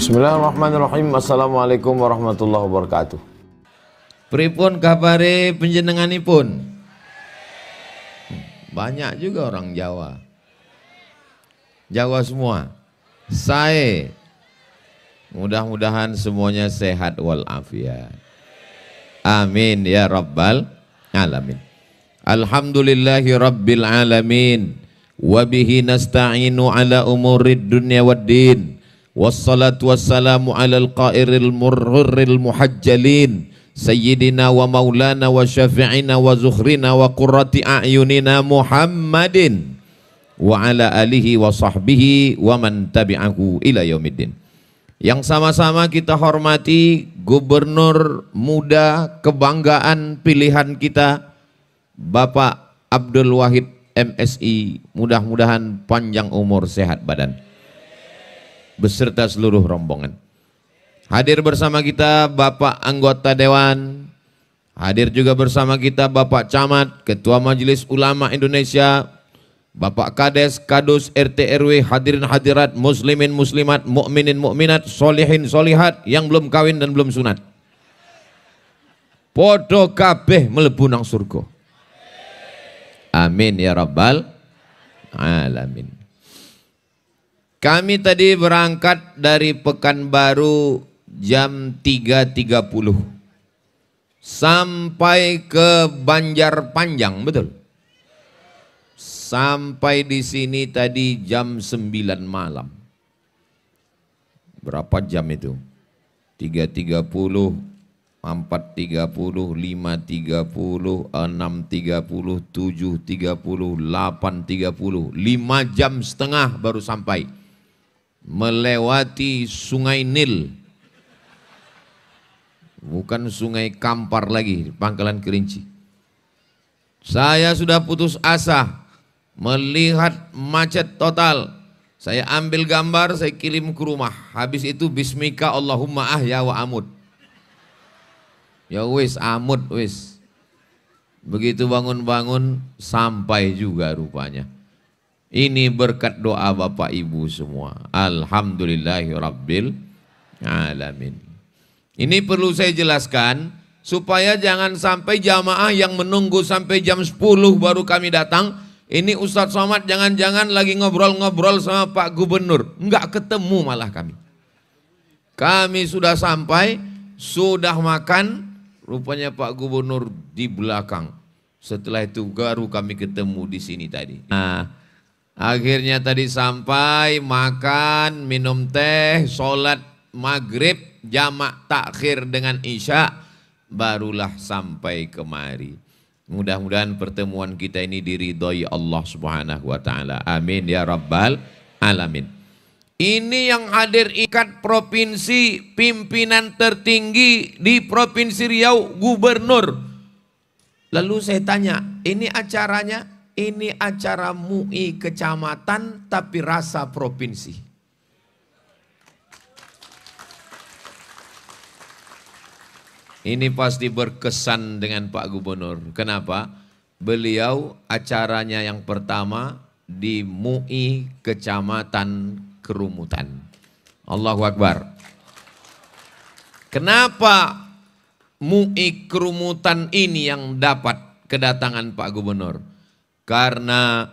Bismillahirrahmanirrahim. Assalamualaikum warahmatullahi wabarakatuh. Pripun kabare panjenenganipun? Banyak juga orang Jawa. Jawa semua. Sae. Mudah-mudahan semuanya sehat walafiat. Amin ya rabbal alamin. Alhamdulillahi rabbil alamin. Wa bihi nasta'inu ala umurid dunya waddin. Wassalatu wassalamu ala al-qairil murril muhajjalin Sayyidina wa maulana wa syafi'ina wa zuhrina wa qurrati a'yunina Muhammadin wa ala alihi wa sahbihi wa man tabi'ahu ila yaumiddin. Yang sama-sama kita hormati Gubernur muda kebanggaan pilihan kita, Bapak Abdul Wahid MSI, mudah-mudahan panjang umur sehat badan beserta seluruh rombongan. Hadir bersama kita Bapak Anggota Dewan, hadir juga bersama kita Bapak Camat, Ketua Majelis Ulama Indonesia, Bapak Kades, Kadus, RT RW, hadirin hadirat, muslimin muslimat, mukminin mukminat, solihin solihat yang belum kawin dan belum sunat. Podo kabeh mlebu nang surga. Amin ya rabbal alamin. Kami tadi berangkat dari Pekanbaru jam 3.30 sampai ke Banjarpanjang, betul? Sampai di sini tadi jam 9 malam. Berapa jam itu? 3.30, 4.30, 5.30, 6.30, 7.30, 8.30, 5 jam setengah baru sampai. Melewati Sungai Nil, bukan Sungai Kampar lagi, Pangkalan Kerinci. Saya sudah putus asa melihat macet total. Saya ambil gambar, saya kirim ke rumah. Habis itu bismika Allahumma ahya wa amut. Ya wis, amut wis. Begitu bangun-bangun sampai juga rupanya. Ini berkat doa Bapak Ibu semua. Alhamdulillahi rabbil alamin. Ini perlu saya jelaskan supaya jangan sampai jamaah yang menunggu sampai jam 10 baru kami datang. Ini Ustadz Somad jangan-jangan lagi ngobrol-ngobrol sama Pak Gubernur. Enggak ketemu malah kami. Kami sudah sampai, sudah makan, rupanya Pak Gubernur di belakang. Setelah itu baru kami ketemu di sini tadi. Nah, akhirnya tadi sampai, makan, minum teh, sholat maghrib, jamak takhir dengan isya, barulah sampai kemari. Mudah-mudahan pertemuan kita ini diridhoi Allah Subhanahu wa taala. Amin ya rabbal alamin. Ini yang hadir ikat provinsi, pimpinan tertinggi di Provinsi Riau, Gubernur. Lalu saya tanya, ini acaranya? Ini acara MUI kecamatan tapi rasa provinsi. Ini pasti berkesan dengan Pak Gubernur. Kenapa? Beliau acaranya yang pertama di MUI Kecamatan Kerumutan. Allahu Akbar. Kenapa MUI Kerumutan ini yang dapat kedatangan Pak Gubernur? Karena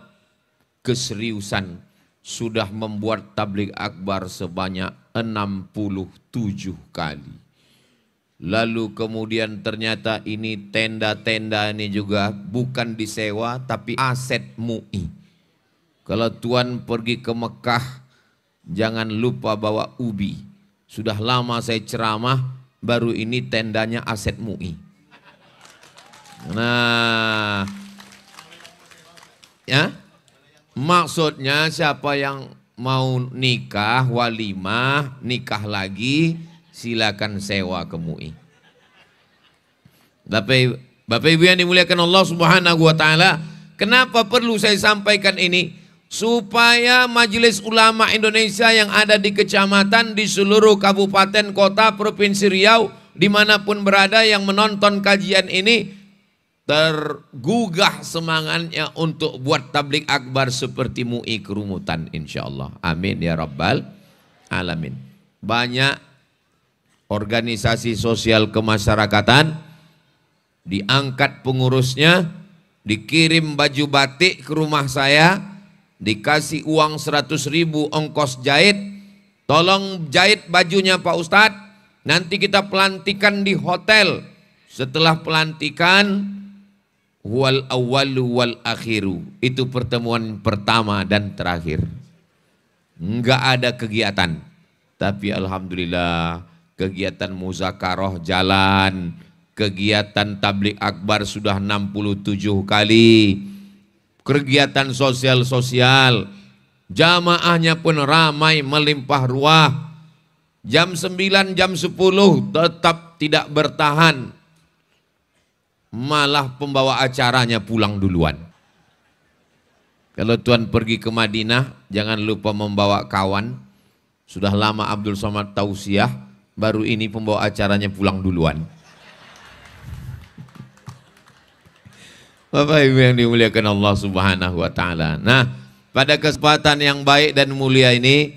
keseriusan sudah membuat tabligh akbar sebanyak 67 kali. Lalu kemudian ternyata ini tenda-tenda ini juga bukan disewa tapi aset MUI. Kalau Tuan pergi ke Mekah jangan lupa bawa ubi. Sudah lama saya ceramah, baru ini tendanya aset MUI. Nah, ya, maksudnya siapa yang mau nikah, walimah, nikah lagi, silakan sewa ke MUI. Bapak Ibu yang dimuliakan Allah Subhanahu wa taala, kenapa perlu saya sampaikan ini? Supaya Majelis Ulama Indonesia yang ada di kecamatan, di seluruh kabupaten, kota, provinsi Riau, dimanapun berada yang menonton kajian ini, tergugah semangatnya untuk buat tabligh akbar seperti MUI Kerumutan, insya Allah. Amin ya rabbal alamin. banyak organisasi sosial kemasyarakatan, diangkat pengurusnya, dikirim baju batik ke rumah saya, dikasih uang 100.000 ongkos jahit, tolong jahit bajunya Pak Ustadz, nanti kita pelantikan di hotel. Setelah pelantikan, wal awwalu wal akhiru, itu pertemuan pertama dan terakhir. Enggak ada kegiatan, tapi alhamdulillah kegiatan muzakarah jalan, kegiatan tablik akbar sudah 67 kali, kegiatan sosial-sosial, jamaahnya pun ramai melimpah ruah. Jam 9, jam 10 tetap tidak bertahan, malah pembawa acaranya pulang duluan. Kalau tuan pergi ke Madinah, jangan lupa membawa kawan. Sudah lama Abdul Somad tausiah, baru ini pembawa acaranya pulang duluan. Bapak Ibu yang dimuliakan Allah Subhanahu wa taala. Nah, pada kesempatan yang baik dan mulia ini,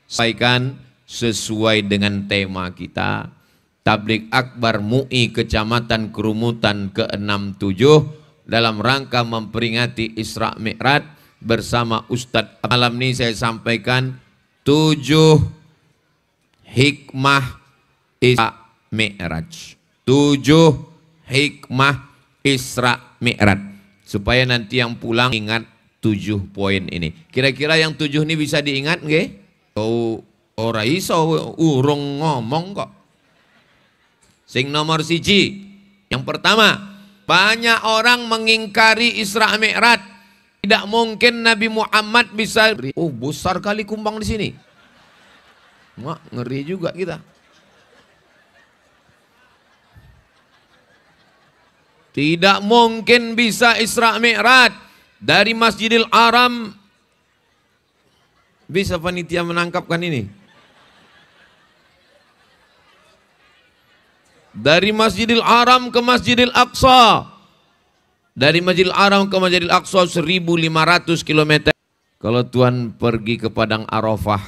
sampaikan sesuai dengan tema kita, Tablik Akbar MUI Kecamatan Kerumutan ke-67 dalam rangka memperingati Isra Mi'raj bersama Ustadz. Malam ini saya sampaikan 7 hikmah Isra Mi'raj. 7 hikmah Isra Mi'raj. Supaya nanti yang pulang ingat 7 poin ini. Kira-kira yang 7 ini bisa diingat nggih? Oh, ora iso urung ngomong kok. Sing nomor 1, yang pertama, banyak orang mengingkari Isra Mi'raj. Tidak mungkin Nabi Muhammad bisa. Oh, besar kali kumbang di sini. Wah, ngeri juga kita. Tidak mungkin bisa Isra Mi'raj dari Masjidil Haram. Bisa panitia menangkapkan ini? Dari Masjidil Haram ke Masjidil Aqsa. Dari Masjidil Haram ke Masjidil Aqsa 1.500 km. Kalau Tuhan pergi ke Padang Arafah,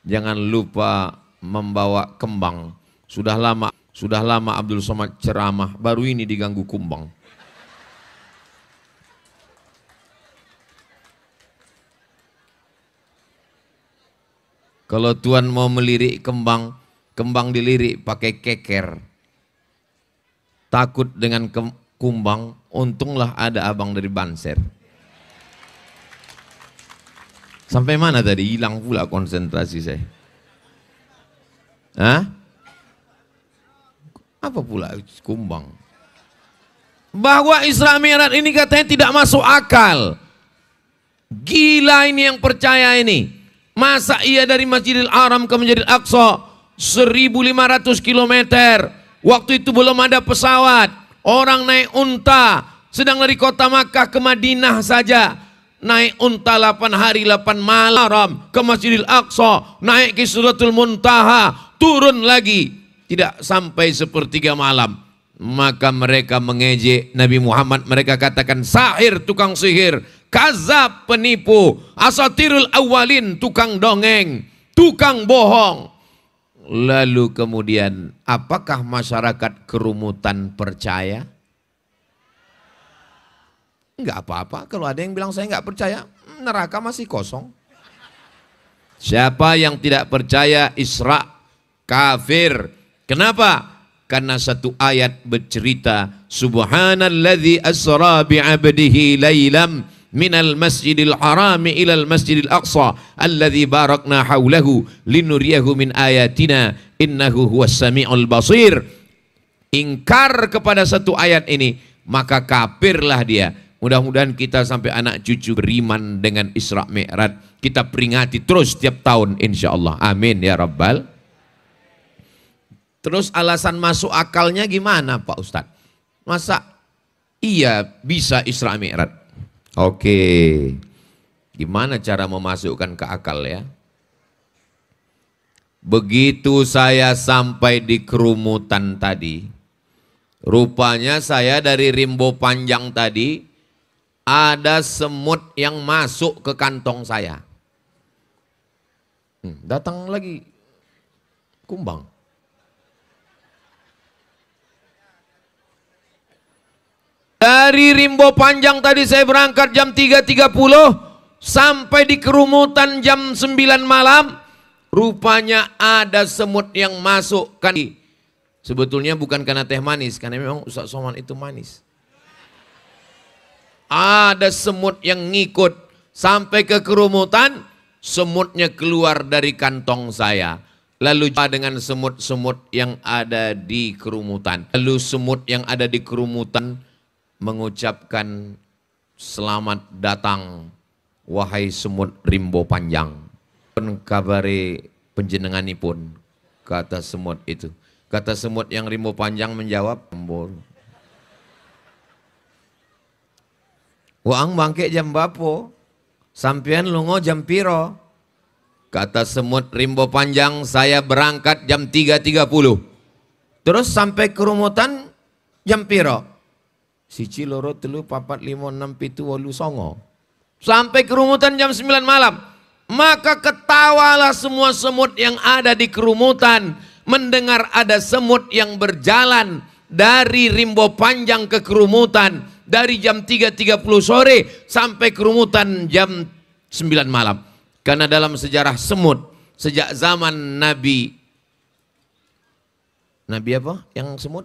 jangan lupa membawa kembang. Sudah lama Abdul Somad ceramah, baru ini diganggu kumbang. Kalau Tuhan mau melirik kembang, kembang dilirik pakai keker. Takut dengan kumbang, untunglah ada abang dari Banser. Sampai mana tadi? Hilang pula konsentrasi saya. Hah? Apa pula kumbang? Bahwa Isra Mi'raj ini katanya tidak masuk akal. Gila ini yang percaya ini. Masa iya dari Masjidil Haram ke Masjidil Aqsa 1.500 km. Waktu itu belum ada pesawat. Orang naik unta. Sedang dari kota Makkah ke Madinah saja. Naik unta 8 hari 8 malam ke Masjidil Aqsa. Naik ke Sidratul Muntaha. Turun lagi. Tidak sampai sepertiga malam. Maka mereka mengejek Nabi Muhammad. Mereka katakan sahir, tukang sihir. Kazab, penipu. Asatirul awalin, tukang dongeng. Tukang bohong. Lalu kemudian apakah masyarakat kerumutan percaya? Enggak apa-apa. Kalau ada yang bilang saya enggak percaya, neraka masih kosong. Siapa yang tidak percaya Isra, kafir. Kenapa? Karena satu ayat bercerita Subhanalladzi asra bi'abdihi laylam minal masjidil harami ilal masjidil aqsa alladzi barakna haulahu linuriyahu min ayatina innahu huwas sami'ul basir. Ingkar kepada satu ayat ini, maka kafirlah dia. Mudah-mudahan kita sampai anak cucu beriman dengan Isra Mi'raj. Kita peringati terus setiap tahun insyaallah. Amin ya rabbal. Terus alasan masuk akalnya gimana Pak Ustadz? Masa iya bisa Isra Mi'raj? Oke, gimana cara memasukkan ke akal ya? Begitu saya sampai di kerumutan tadi, rupanya saya dari rimbo panjang tadi, ada semut yang masuk ke kantong saya. Datang lagi kumbang. Dari Rimbo Panjang tadi saya berangkat jam 3.30 sampai di Kerumutan jam 9 malam. Rupanya ada semut yang masuk. Sebetulnya bukan karena teh manis, karena memang Ustaz Somad itu manis. Ada semut yang ngikut sampai ke Kerumutan, semutnya keluar dari kantong saya. Lalu dengan semut-semut yang ada di Kerumutan. Lalu semut yang ada di Kerumutan mengucapkan selamat datang wahai semut Rimbo Panjang. Kabare penjenenganipun, kata semut itu. Kata semut yang Rimbo Panjang menjawab, Waang bangke jam bapo, sampean lungo jam piro? Kata semut Rimbo Panjang, saya berangkat jam 3.30. Terus sampai Kerumutan jam piro? Siji loro telu papat lima enam pitu wolu songo. Sampai Kerumutan jam 9 malam. Maka ketawalah semua semut yang ada di Kerumutan. Mendengar ada semut yang berjalan dari Rimbo Panjang ke Kerumutan. Dari jam 3.30 sore sampai Kerumutan jam 9 malam. Karena dalam sejarah semut, sejak zaman Nabi apa yang semut?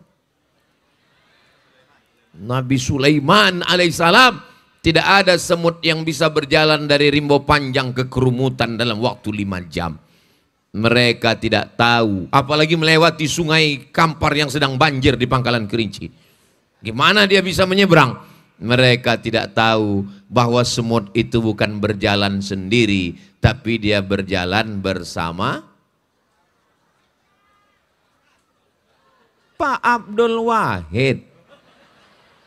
Nabi Sulaiman alaihissalam, tidak ada semut yang bisa berjalan dari Rimbo Panjang ke Kerumutan dalam waktu 5 jam. Mereka tidak tahu, apalagi melewati sungai Kampar yang sedang banjir di Pangkalan Kerinci. Gimana dia bisa menyeberang? Mereka tidak tahu bahwa semut itu bukan berjalan sendiri, tapi dia berjalan bersama Pak Abdul Wahid.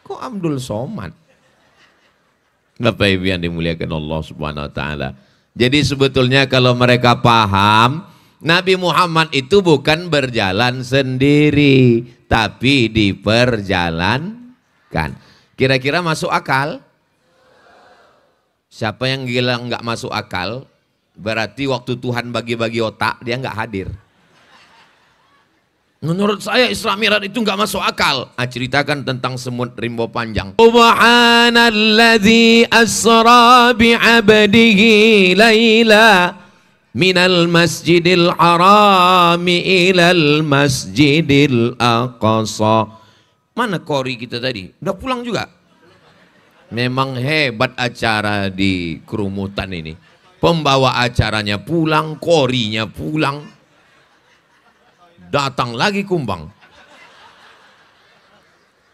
Kok Abdul Somad? Bapak Ibu yang dimuliakan Allah Subhanahu wa taala. Jadi sebetulnya kalau mereka paham, Nabi Muhammad itu bukan berjalan sendiri, tapi diperjalankan. Kira-kira masuk akal? Siapa yang bilang nggak masuk akal, berarti waktu Tuhan bagi-bagi otak, dia nggak hadir. Menurut saya Isra Mi'raj itu nggak masuk akal. Ceritakan tentang semut Rimbo Panjang. Subhanalladzi asra bi'abdihi laila minal masjidil harami ilal masjidil aqsa. Mana kori kita tadi? Udah pulang juga? Memang hebat acara di Kerumutan ini. Pembawa acaranya pulang, korinya pulang. Datang lagi kumbang.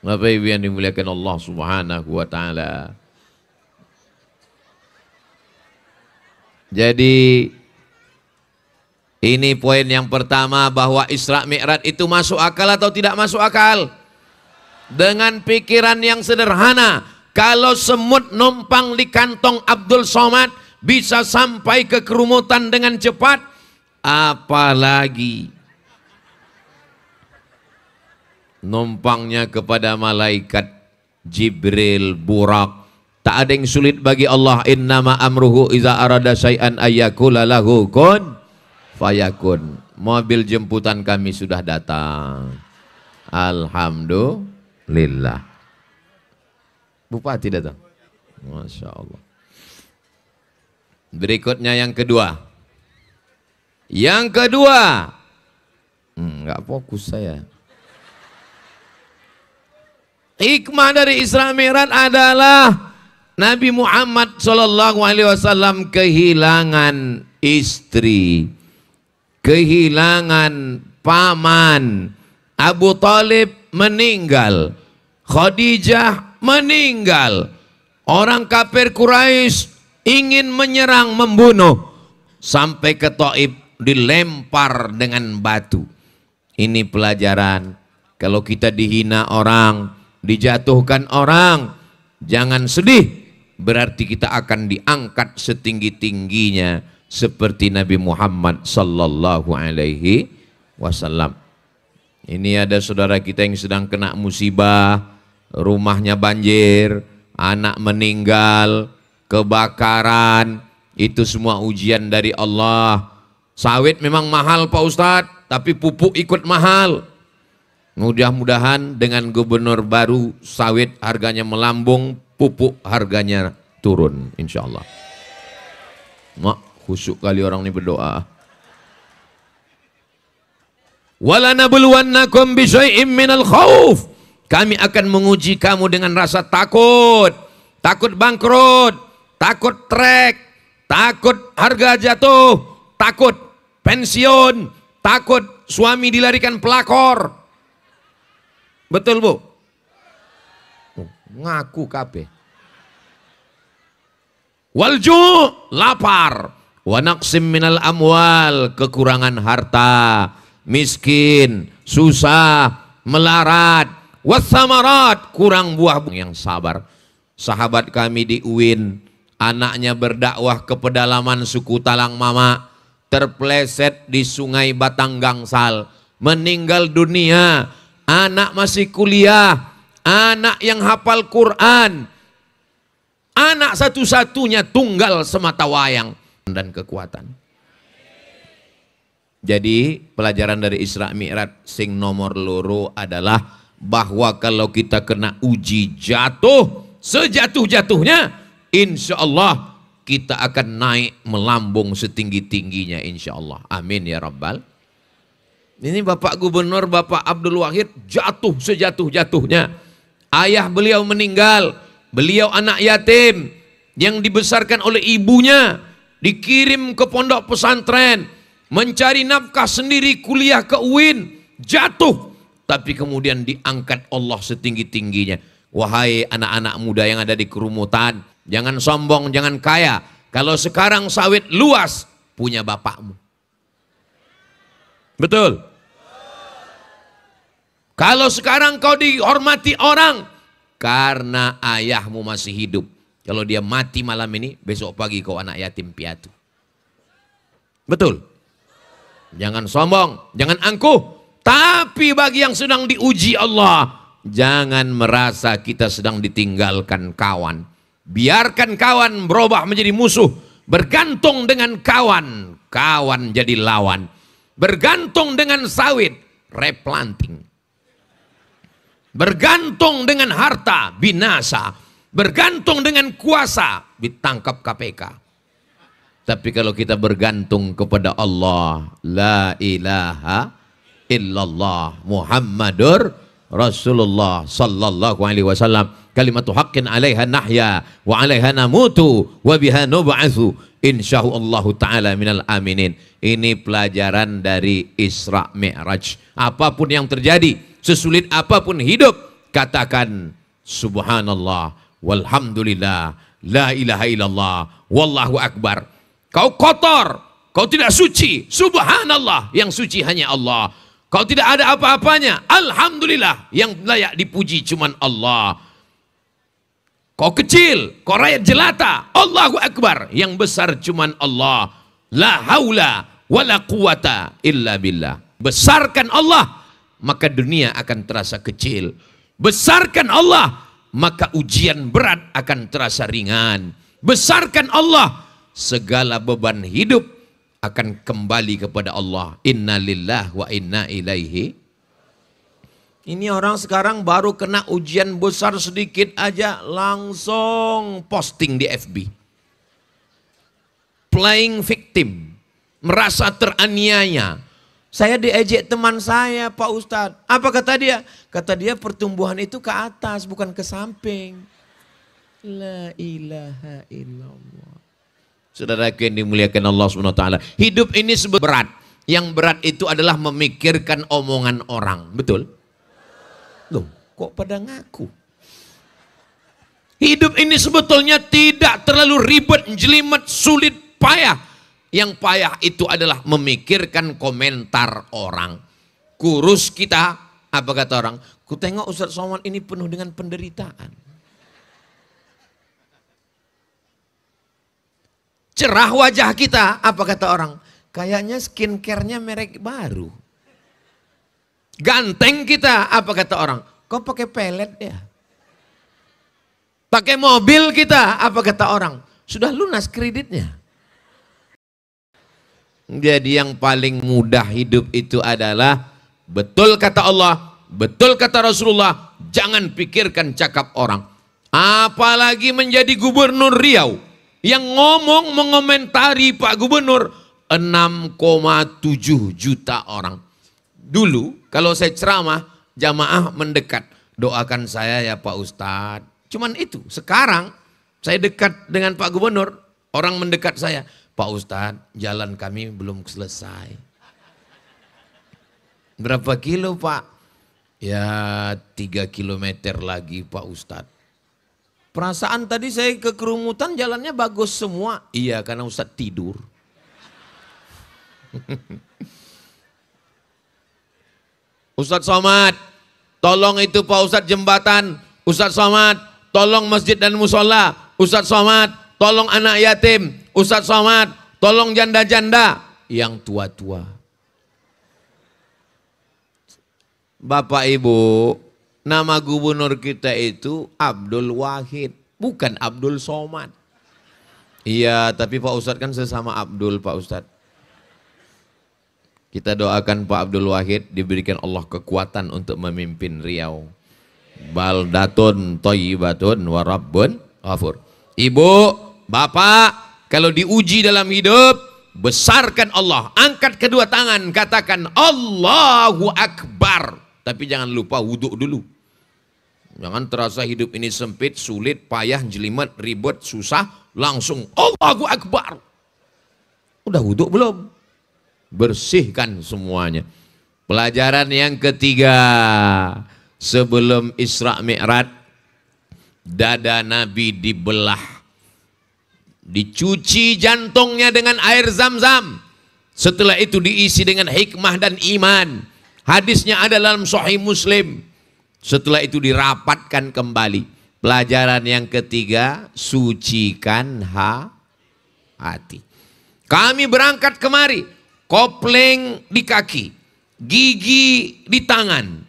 Bapak Ibu yang dimuliakan Allah Subhanahu wa taala. Jadi ini poin yang pertama, bahwa Isra Mi'raj itu masuk akal atau tidak masuk akal? Dengan pikiran yang sederhana, kalau semut numpang di kantong Abdul Somad bisa sampai ke Kerumutan dengan cepat, apalagi numpangnya kepada malaikat Jibril, Burak. Tak ada yang sulit bagi Allah. Innama amruhu iza arada syai'an ayyakula lahu kun fayakun. Mobil jemputan kami sudah datang. Alhamdulillah. Bupati datang. Masya Allah. Berikutnya yang kedua. Yang kedua. Nggak fokus saya. Hikmah dari Isra Mi'raj adalah Nabi Muhammad SAW kehilangan istri, kehilangan paman. Abu Talib meninggal, Khadijah meninggal. Orang kafir Quraisy ingin menyerang, membunuh, sampai ke Taif dilempar dengan batu. Ini pelajaran, kalau kita dihina orang, dijatuhkan orang, jangan sedih, berarti kita akan diangkat setinggi-tingginya seperti Nabi Muhammad sallallahu alaihi wasallam. Ini ada saudara kita yang sedang kena musibah, rumahnya banjir, anak meninggal, kebakaran, itu semua ujian dari Allah. Sawit memang mahal Pak Ustadz, tapi pupuk ikut mahal. Mudah-mudahan dengan gubernur baru sawit harganya melambung, pupuk harganya turun insya Allah. Mak, khusyuk kali orang ini berdoa. Walanabluwannakum bisyai'im minal khauf. Kami akan menguji kamu dengan rasa takut. Takut bangkrut, takut trek, takut harga jatuh, takut pensiun, takut suami dilarikan pelakor. Betul Bu? Ngaku kabeh. Walju, lapar. Wa naqsim minal amwal, kekurangan harta, miskin, susah, melarat. Wassamarat, kurang buah yang sabar. Sahabat kami di UIN, anaknya berdakwah ke pedalaman suku Talang Mama, terpleset di sungai Batang Gangsal, meninggal dunia. Anak masih kuliah, anak yang hafal Quran, anak satu-satunya tunggal semata wayang dan kekuatan. Jadi pelajaran dari Isra Mi'raj sing nomor loro adalah bahwa kalau kita kena uji jatuh sejatuh-jatuhnya, insya Allah kita akan naik melambung setinggi-tingginya insya Allah. Amin ya Rabbal. Ini Bapak Gubernur, Bapak Abdul Wahid jatuh sejatuh-jatuhnya. Ayah beliau meninggal, beliau anak yatim yang dibesarkan oleh ibunya, dikirim ke pondok pesantren, mencari nafkah sendiri, kuliah ke UIN, jatuh. Tapi kemudian diangkat Allah setinggi-tingginya. Wahai anak-anak muda yang ada di kerumutan, jangan sombong, jangan kaya. Kalau sekarang sawit luas, punya bapakmu. Betul. Kalau sekarang kau dihormati orang, karena ayahmu masih hidup. Kalau dia mati malam ini, besok pagi kau anak yatim piatu. Betul. Jangan sombong, jangan angkuh. Tapi bagi yang sedang diuji Allah, jangan merasa kita sedang ditinggalkan kawan. Biarkan kawan berubah menjadi musuh. Bergantung dengan kawan, kawan jadi lawan. Bergantung dengan sawit, replanting. Bergantung dengan harta, binasa. Bergantung dengan kuasa, ditangkap KPK. Tapi kalau kita bergantung kepada Allah, la ilaha illallah Muhammadur Rasulullah sallallahu alaihi wasallam, kalimatu haqqin 'alaiha nahya wa 'alaiha namutu wa biha nub'atsu insyaallah taala minal aminin. Ini pelajaran dari Isra Mi'raj. Apapun yang terjadi, sesulit apapun hidup, katakan subhanallah walhamdulillah la ilaha illallah wallahu akbar. Kau kotor, kau tidak suci, subhanallah, yang suci hanya Allah. Kau tidak ada apa-apanya, alhamdulillah, yang layak dipuji cuman Allah. Kau kecil, kau rakyat jelata, Allahu Akbar, yang besar cuman Allah. La haula wala quwata illa billah. Besarkan Allah, maka dunia akan terasa kecil. Besarkan Allah, maka ujian berat akan terasa ringan. Besarkan Allah, segala beban hidup akan kembali kepada Allah. Inna lillahi wa inna ilaihi. Ini orang sekarang baru kena ujian besar sedikit aja langsung posting di FB. Playing victim, merasa teraniaya. Saya diejek teman saya, Pak Ustadz. Apa kata dia? Kata dia pertumbuhan itu ke atas, bukan ke samping. La ilaha illallah. Saudaraku yang dimuliakan Allah SWT. Hidup ini berat. Yang berat itu adalah memikirkan omongan orang. Betul? Loh, kok pada ngaku? Hidup ini sebetulnya tidak terlalu ribet, jelimet, sulit, payah. Yang payah itu adalah memikirkan komentar orang. Kurus kita, apa kata orang? Ku tengok Ustadz Somad ini penuh dengan penderitaan. Cerah wajah kita, apa kata orang? Kayaknya skincare-nya merek baru. Ganteng kita, apa kata orang? Kok pakai pelet ya? Pakai mobil kita, apa kata orang? Sudah lunas kreditnya. Jadi yang paling mudah hidup itu adalah betul kata Allah, betul kata Rasulullah, jangan pikirkan cakap orang. Apalagi menjadi gubernur Riau yang ngomong mengomentari Pak Gubernur 6,7 juta orang. Dulu kalau saya ceramah, jamaah mendekat, doakan saya ya Pak Ustadz. Cuman itu. Sekarang saya dekat dengan Pak Gubernur, orang mendekat saya, Pak Ustadz, jalan kami belum selesai. Berapa kilo Pak? Ya 3 kilometer lagi Pak Ustadz. Perasaan tadi saya ke kerumutan jalannya bagus semua. Iya, karena Ustadz tidur. Ustadz Somad, tolong itu Pak Ustadz jembatan. Ustadz Somad, tolong masjid dan musola. Ustadz Somad, tolong anak yatim. Ustadz Somad, tolong janda-janda yang tua-tua. Bapak Ibu, nama gubernur kita itu Abdul Wahid, bukan Abdul Somad. Iya, tapi Pak Ustadz kan sesama Abdul Pak Ustadz. Kita doakan Pak Abdul Wahid diberikan Allah kekuatan untuk memimpin Riau. Baldatun thayyibatun wa rabbun ghafur. Ibu, bapak, kalau diuji dalam hidup, besarkan Allah. Angkat kedua tangan, katakan Allahu Akbar. Tapi jangan lupa wudhu dulu. Jangan terasa hidup ini sempit, sulit, payah, jelimet, ribet, susah, langsung Allahu Akbar. Udah wudhu belum? Bersihkan semuanya. Pelajaran yang ketiga, sebelum Isra Mi'raj, dada Nabi dibelah. Dicuci jantungnya dengan air Zam-Zam. Setelah itu diisi dengan hikmah dan iman. Hadisnya ada dalam Sahih Muslim. Setelah itu dirapatkan kembali. Pelajaran yang ketiga, sucikan hati. Kami berangkat kemari, kopling di kaki, gigi di tangan,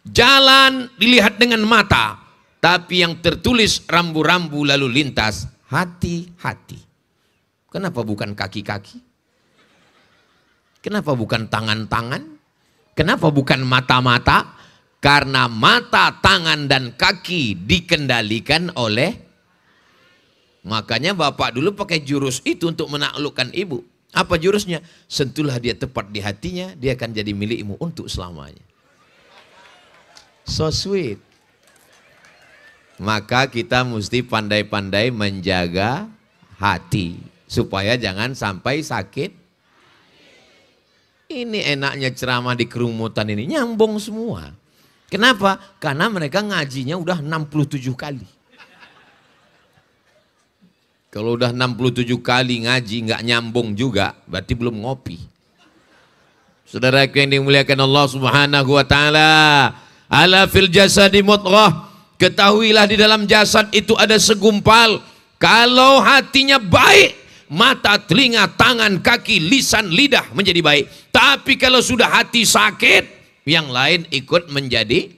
jalan dilihat dengan mata, tapi yang tertulis rambu-rambu lalu lintas, hati-hati. Kenapa bukan kaki-kaki? Kenapa bukan tangan-tangan? Kenapa bukan mata-mata? Karena mata, tangan, dan kaki dikendalikan oleh. Makanya bapak dulu pakai jurus itu untuk menaklukkan ibu. Apa jurusnya? Sentuhlah dia tepat di hatinya, dia akan jadi milikmu untuk selamanya. So sweet. Maka kita mesti pandai-pandai menjaga hati. Supaya jangan sampai sakit. Ini enaknya ceramah di kerumutan ini, nyambung semua. Kenapa? Karena mereka ngajinya udah 67 kali. Kalau udah 67 kali ngaji nggak nyambung juga, berarti belum ngopi. Saudara yang dimuliakan Allah Subhanahu wa taala, ala fil jasadi mudghah. Ketahuilah di dalam jasad itu ada segumpal. Kalau hatinya baik, mata, telinga, tangan, kaki, lisan, lidah menjadi baik. Tapi kalau sudah hati sakit, yang lain ikut menjadi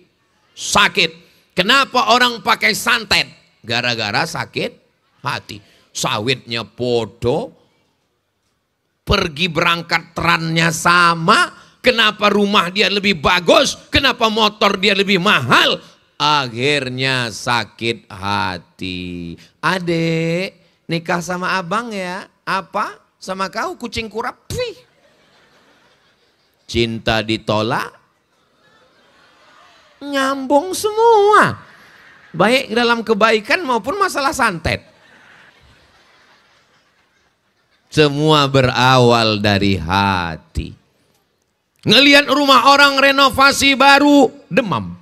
sakit. Kenapa orang pakai santet? Gara-gara sakit hati. Sawitnya podo, pergi berangkat trennya sama. Kenapa rumah dia lebih bagus? Kenapa motor dia lebih mahal? Akhirnya sakit hati. Adek, nikah sama abang ya? Apa? Sama kau kucing kurap? Pih. Cinta ditolak, nyambung semua. Baik dalam kebaikan maupun masalah santet. Semua berawal dari hati. Ngelihat rumah orang renovasi baru, demam.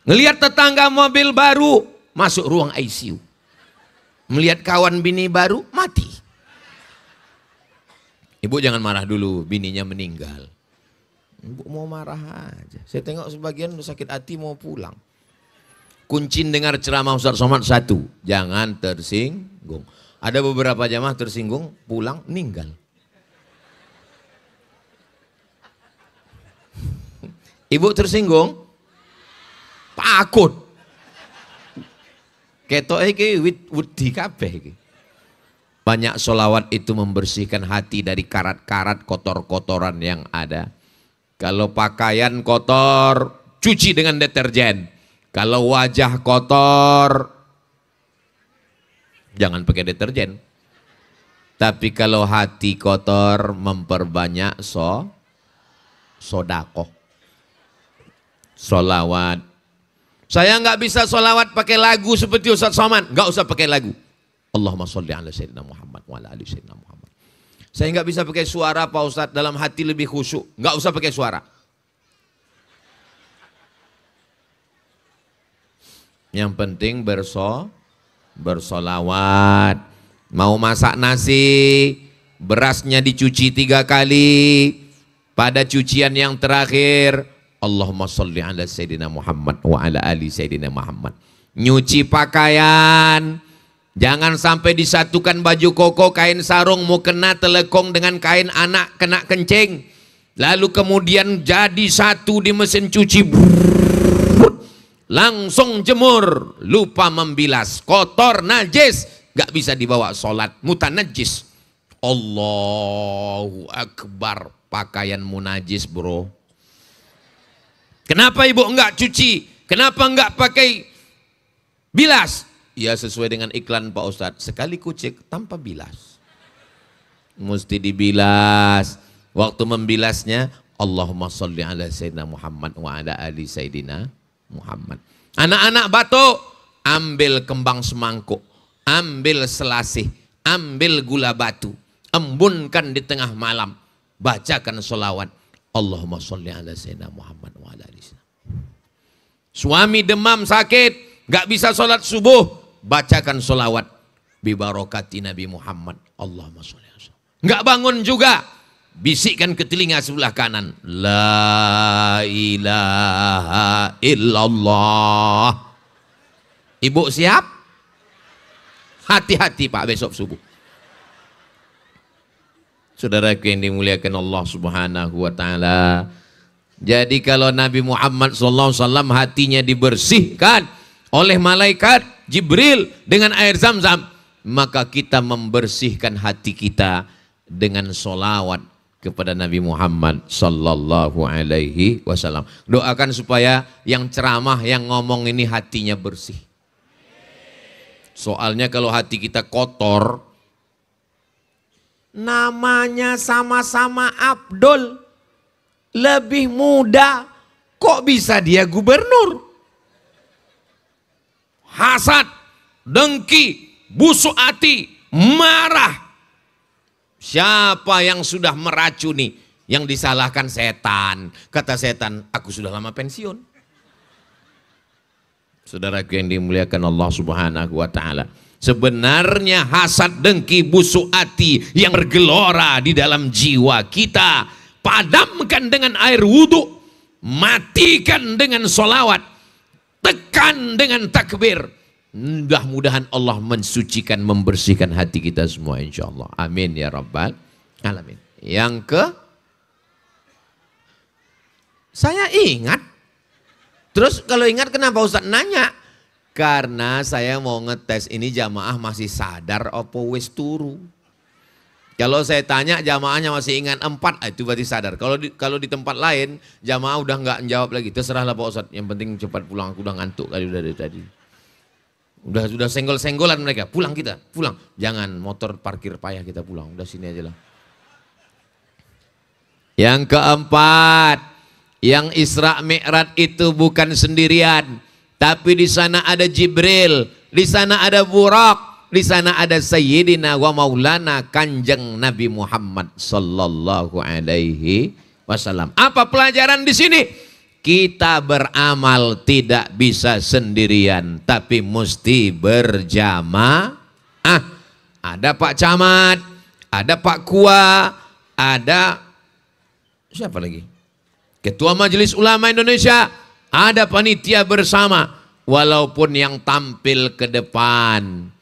Ngelihat tetangga mobil baru, masuk ruang ICU. Melihat kawan bini baru, mati. Ibu jangan marah dulu, bininya meninggal. Ibu mau marah aja. Saya tengok sebagian udah sakit hati mau pulang. Kuncin dengar ceramah Ustaz Somad satu, jangan tersinggung. Ada beberapa jamaah tersinggung, pulang, meninggal. Ibu tersinggung? Takut. Ketok iki wedi kabeh iki. Banyak solawat itu membersihkan hati dari karat-karat kotor-kotoran yang ada. Kalau pakaian kotor, cuci dengan deterjen. Kalau wajah kotor, jangan pakai deterjen. Tapi kalau hati kotor, memperbanyak sodakoh. Solawat. Saya nggak bisa solawat pakai lagu seperti Ustaz Somad. Nggak usah pakai lagu. Allahumma sholli ala Sayyidina Muhammad wa ala ali Sayyidina Muhammad. Saya nggak bisa pakai suara Pak Ustaz, dalam hati lebih khusyuk. Nggak usah pakai suara. Yang penting bersolawat. Mau masak nasi, berasnya dicuci 3 kali. Pada cucian yang terakhir, Allahumma sholli ala Sayyidina Muhammad wa ala ali Sayyidina Muhammad. Nyuci pakaian, jangan sampai disatukan baju koko, kain sarung mau kena telekong dengan kain anak kena kencing. Lalu kemudian jadi satu di mesin cuci. Langsung jemur, lupa membilas, kotor, najis, gak bisa dibawa sholat, mutanajis. Allahu Akbar, pakaianmu najis bro. Kenapa ibu enggak cuci? Kenapa enggak pakai bilas? Ya sesuai dengan iklan Pak Ustadz, sekali kucek tanpa bilas. Mesti dibilas. Waktu membilasnya, Allahumma sholli ala Sayyidina Muhammad wa ala ali Sayyidina Muhammad. Anak-anak batuk, ambil kembang semangkuk, ambil selasih, ambil gula batu, embunkan di tengah malam, bacakan sholawat. Allahumma sholli ala Sayyidina Muhammad wa ala ali Sayyidina. Suami demam sakit, gak bisa sholat subuh, bacakan sholawat. Bibarokati Nabi Muhammad. Allahumma sholli ala Sayyidina. Gak bangun juga, bisikkan ke telinga sebelah kanan, la ilaha illallah. Ibu siap? Hati-hati Pak besok subuh. Saudaraku yang dimuliakan Allah Subhanahu wa taala. Jadi kalau Nabi Muhammad SAW hatinya dibersihkan oleh malaikat Jibril dengan air Zam-Zam, maka kita membersihkan hati kita dengan solawat kepada Nabi Muhammad sallallahu alaihi wasallam. Doakan supaya yang ceramah, yang ngomong ini hatinya bersih. Soalnya kalau hati kita kotor, namanya sama-sama Abdul, lebih muda, kok bisa dia gubernur? Hasad, dengki, busuk hati, marah. Siapa yang sudah meracuni? Yang disalahkan setan. Kata setan, aku sudah lama pensiun. Saudaraku yang dimuliakan Allah Subhanahu wa taala. Sebenarnya hasad, dengki, busuk hati yang bergelora di dalam jiwa kita, padamkan dengan air wudhu, matikan dengan solawat, tekan dengan takbir. Mudah-mudahan Allah mensucikan, membersihkan hati kita semua insyaAllah. Amin ya Rabbal Alamin. Saya ingat. Terus kalau ingat kenapa Ustaz nanya? Karena saya mau ngetes ini jamaah masih sadar apa wis turu. Kalau saya tanya jamaahnya masih ingat 4, itu berarti sadar. Kalau di tempat lain jamaah udah nggak jawab lagi. Terserahlah Pak Ustaz, yang penting cepat pulang, aku udah ngantuk kali udah dari tadi. Sudah senggol-senggolan mereka, pulang kita, pulang. Jangan motor parkir payah, kita pulang, udah sini aja lah. Yang keempat, yang Isra Mi'raj itu bukan sendirian, tapi di sana ada Jibril, di sana ada Buraq, di sana ada Sayyidina wa Maulana Kanjeng Nabi Muhammad sallallahu alaihi wasallam. Apa pelajaran di sini? Kita beramal tidak bisa sendirian, tapi mesti berjamaah. Ada Pak Camat, ada Pak Kua, ada siapa lagi? Ketua Majelis Ulama Indonesia, ada panitia bersama. Walaupun yang tampil ke depan,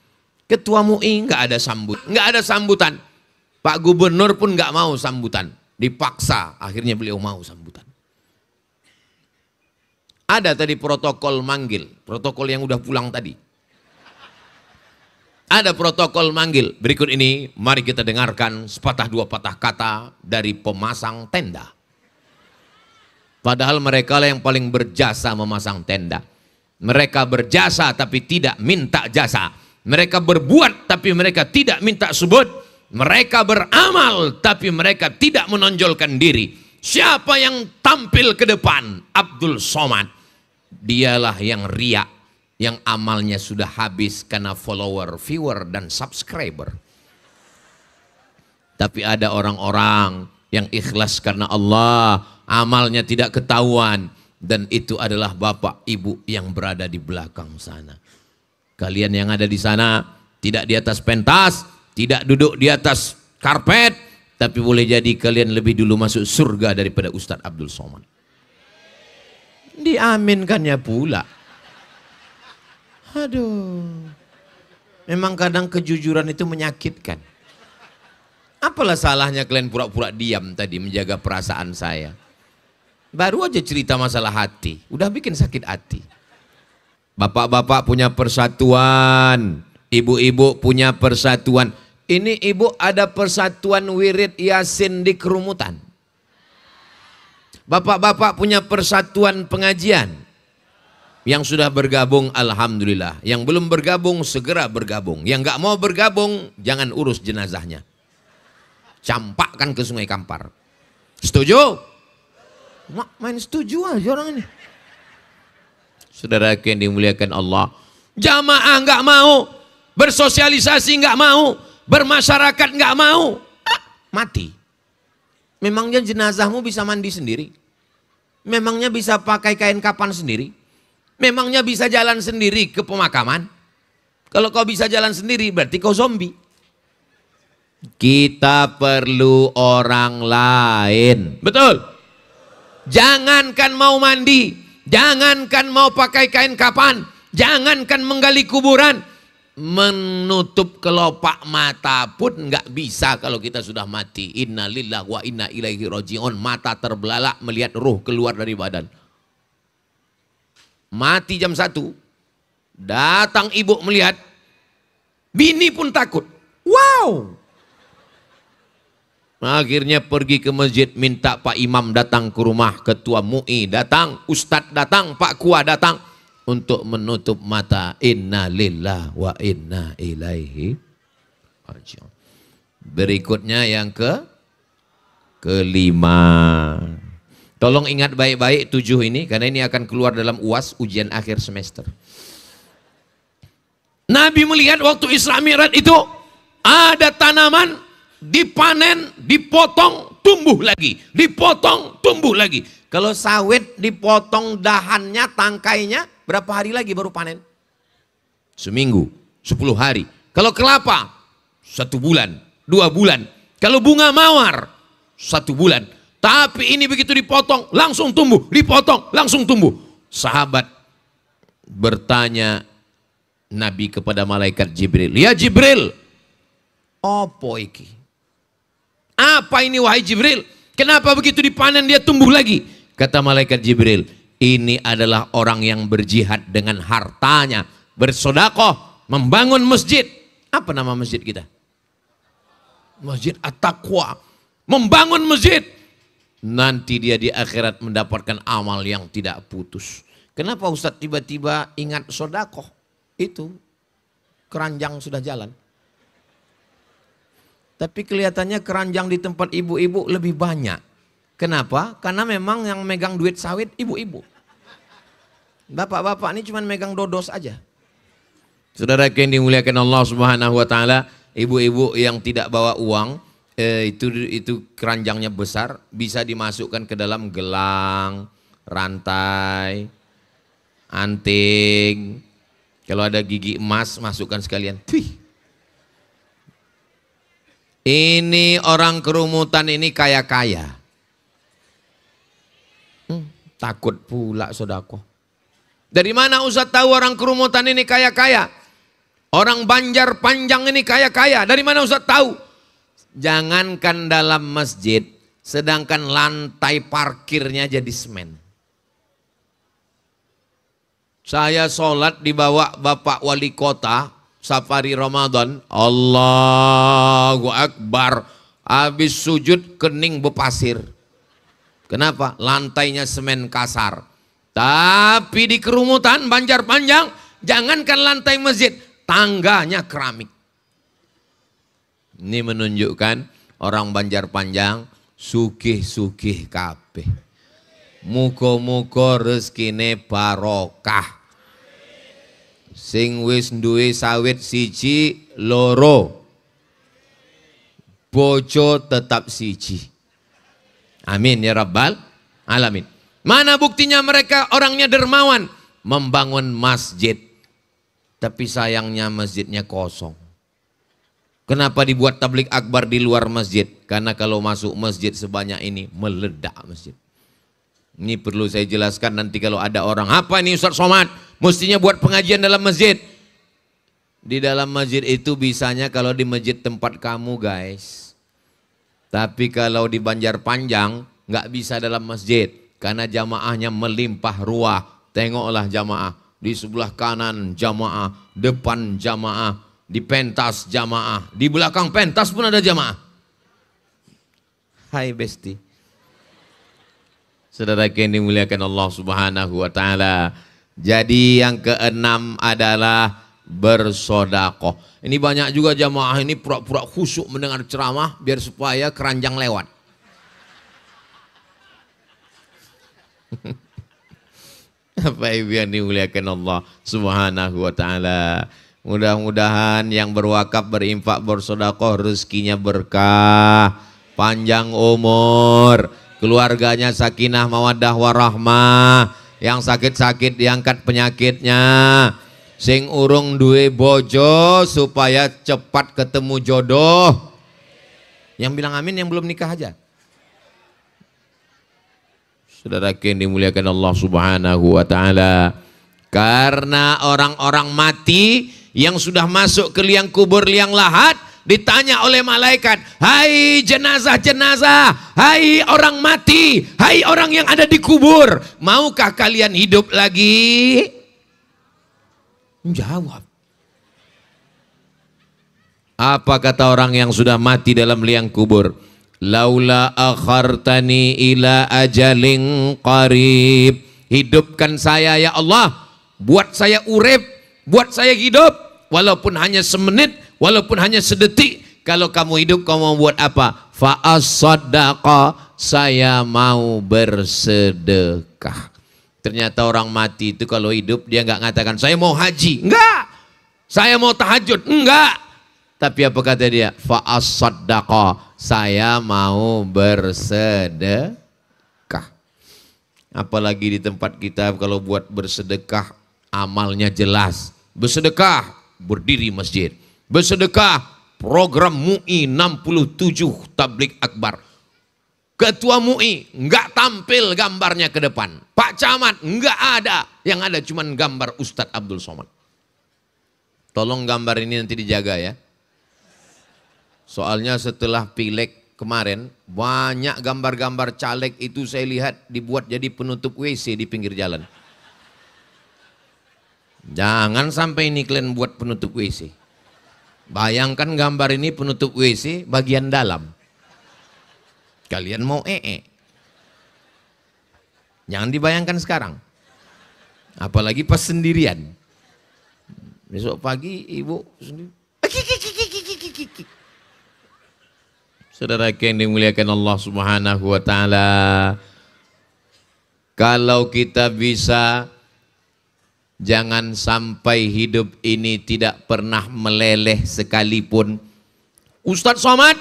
Ketua MUI nggak ada sambutan. Pak Gubernur pun nggak mau sambutan, dipaksa, akhirnya beliau mau sambutan. Ada tadi protokol manggil, protokol yang udah pulang tadi. Ada protokol manggil. Berikut ini mari kita dengarkan sepatah dua patah kata dari pemasang tenda. Padahal mereka lah yang paling berjasa memasang tenda. Mereka berjasa tapi tidak minta jasa. Mereka berbuat tapi mereka tidak minta sebut. Mereka beramal tapi mereka tidak menonjolkan diri. Siapa yang tampil ke depan? Abdul Somad. Dialah yang riak, yang amalnya sudah habis karena follower, viewer, dan subscriber. Tapi ada orang-orang yang ikhlas karena Allah, amalnya tidak ketahuan, dan itu adalah bapak ibu yang berada di belakang sana. Kalian yang ada di sana tidak di atas pentas, tidak duduk di atas karpet, tapi boleh jadi kalian lebih dulu masuk surga daripada Ustadz Abdul Somad. Diaminkannya pula. Aduh, memang kadang kejujuran itu menyakitkan. Apalah salahnya kalian pura-pura diam tadi menjaga perasaan saya. Baru aja cerita masalah hati, udah bikin sakit hati. Bapak-bapak punya persatuan, ibu-ibu punya persatuan. Ini ibu ada persatuan wirid Yasin di Kerumutan. Bapak-bapak punya persatuan pengajian. Yang sudah bergabung alhamdulillah. Yang belum bergabung segera bergabung. Yang gak mau bergabung jangan urus jenazahnya. Campakkan ke Sungai Kampar. Setuju? Main setuju aja orang ini. Saudara yang dimuliakan Allah. Jamaah gak mau. Bersosialisasi gak mau. Bermasyarakat gak mau. Mati. Memangnya jenazahmu bisa mandi sendiri? Memangnya bisa pakai kain kapan sendiri? Memangnya bisa jalan sendiri ke pemakaman? Kalau kau bisa jalan sendiri berarti kau zombie. Kita perlu orang lain. Betul? Jangankan mau mandi, jangankan mau pakai kain kapan, jangankan menggali kuburan, menutup kelopak mata pun nggak bisa kalau kita sudah mati. Inna lillahi wa inna ilaihi raji'un. Mata terbelalak melihat ruh keluar dari badan. Mati jam 1, datang ibu melihat, bini pun takut. Wow. Akhirnya pergi ke masjid, minta Pak Imam datang ke rumah, Ketua MUI datang, Ustadz datang, Pak Kua datang untuk menutup mata. Inna lillahi wa inna ilaihi raji'un. Berikutnya yang kelima. Tolong ingat baik-baik 7 ini, karena ini akan keluar dalam UAS, ujian akhir semester. Nabi melihat waktu Isra Mi'raj itu ada tanaman dipanen, dipotong, tumbuh lagi, dipotong, tumbuh lagi. Kalau sawit dipotong dahannya, tangkainya, berapa hari lagi baru panen? Seminggu, 10 hari. Kalau kelapa, 1 bulan, 2 bulan. Kalau bunga mawar, 1 bulan. Tapi ini begitu dipotong, langsung tumbuh, dipotong, langsung tumbuh. Sahabat bertanya Nabi kepada malaikat Jibril, ya Jibril, apa iki? Apa ini wahai Jibril? Kenapa begitu dipanen dia tumbuh lagi? Kata malaikat Jibril, ini adalah orang yang berjihad dengan hartanya, bersedekah, membangun masjid. Apa nama masjid kita? Masjid At-Taqwa. Membangun masjid. Nanti dia di akhirat mendapatkan amal yang tidak putus. Kenapa Ustadz tiba-tiba ingat sedekah? Itu keranjang sudah jalan. Tapi kelihatannya keranjang di tempat ibu-ibu lebih banyak. Kenapa? Karena memang yang megang duit sawit ibu-ibu. Bapak-bapak ini cuma megang dodos aja. Saudara yang dimuliakan Allah Subhanahu wa taala, ibu-ibu yang tidak bawa uang, itu keranjangnya besar, bisa dimasukkan ke dalam gelang, rantai, anting. Kalau ada gigi emas, masukkan sekalian. Wih. Ini orang Kerumutan ini kaya-kaya. Takut pula sedekah. Dari mana Ustaz tahu orang Kerumutan ini kaya-kaya? Orang Banjar Panjang ini kaya-kaya. Dari mana Ustaz tahu? Jangankan dalam masjid, sedangkan lantai parkirnya jadi semen. Saya sholat dibawa Bapak Wali Kota, safari Ramadan, Allahu Akbar, habis sujud kening bepasir. Kenapa? Lantainya semen kasar. Tapi di kerumutan Banjarpanjang, jangankan lantai masjid, tangganya keramik. Ini menunjukkan orang Banjarpanjang sugih-sugih kabeh. Muga-muga rezekine barokah. Sing wis duwe sawit siji loro, bojo tetap siji. Amin ya rabbal alamin. Mana buktinya mereka orangnya dermawan, membangun masjid, tapi sayangnya masjidnya kosong. Kenapa dibuat tablik akbar di luar masjid? Karena kalau masuk masjid sebanyak ini meledak masjid. Ini perlu saya jelaskan nanti kalau ada orang, apa ini Ustaz Somad? Mestinya buat pengajian dalam masjid. Di dalam masjid itu bisanya kalau di masjid tempat kamu guys. Tapi kalau di Banjarpanjang nggak bisa dalam masjid. Karena jamaahnya melimpah ruah. Tengoklah jamaah. Di sebelah kanan jamaah, depan jamaah, di pentas jamaah, di belakang pentas pun ada jamaah. Hai besti. Saudara yang dimuliakan Allah Subhanahu wa taala. Jadi yang keenam adalah bersodakoh. Ini banyak juga jamaah ini pura-pura khusyuk mendengar ceramah biar supaya keranjang lewat. Apa ibu yang dimuliakan Allah Subhanahu wa taala. Mudah-mudahan yang berwakaf, berinfak, bersodakoh rezekinya berkah, panjang umur, keluarganya sakinah mawaddah warahmah, yang sakit-sakit diangkat penyakitnya, sing urung duwe bojo supaya cepat ketemu jodoh. Yang bilang amin yang belum nikah aja. Saudara yang dimuliakan Allah Subhanahu wa taala. Karena orang-orang mati yang sudah masuk ke liang kubur, liang lahat, ditanya oleh malaikat, hai jenazah-jenazah, hai orang mati, hai orang yang ada di kubur, maukah kalian hidup lagi? Jawab. Apa kata orang yang sudah mati dalam liang kubur? Laula akhartani ila ajalin qarib. Hidupkan saya ya Allah, buat saya urip, buat saya hidup, walaupun hanya semenit, walaupun hanya sedetik. Kalau kamu hidup, kamu mau buat apa? Fa'as-saddaqa, saya mau bersedekah. Ternyata orang mati itu kalau hidup dia nggak ngatakan saya mau haji, enggak. Saya mau tahajud, enggak. Tapi apa kata dia? Fa'as-saddaqa, saya mau bersedekah. Apalagi di tempat kita kalau buat bersedekah amalnya jelas. Bersedekah berdiri masjid. Bersedekah program MUI 67 tablik akbar. Ketua MUI enggak tampil gambarnya ke depan. Pak Camat enggak ada. Yang ada cuman gambar Ustadz Abdul Somad. Tolong gambar ini nanti dijaga ya. Soalnya setelah pileg kemarin banyak gambar-gambar caleg itu saya lihat dibuat jadi penutup WC di pinggir jalan. Jangan sampai ini kalian buat penutup WC. Bayangkan gambar ini penutup WC bagian dalam. Kalian mau Jangan dibayangkan sekarang. Apalagi pas sendirian. Besok pagi ibu sendiri. Saudara yang dimuliakan Allah Subhanahu wa taala. Kalau kita bisa, jangan sampai hidup ini tidak pernah meleleh sekalipun. Ustadz Somad,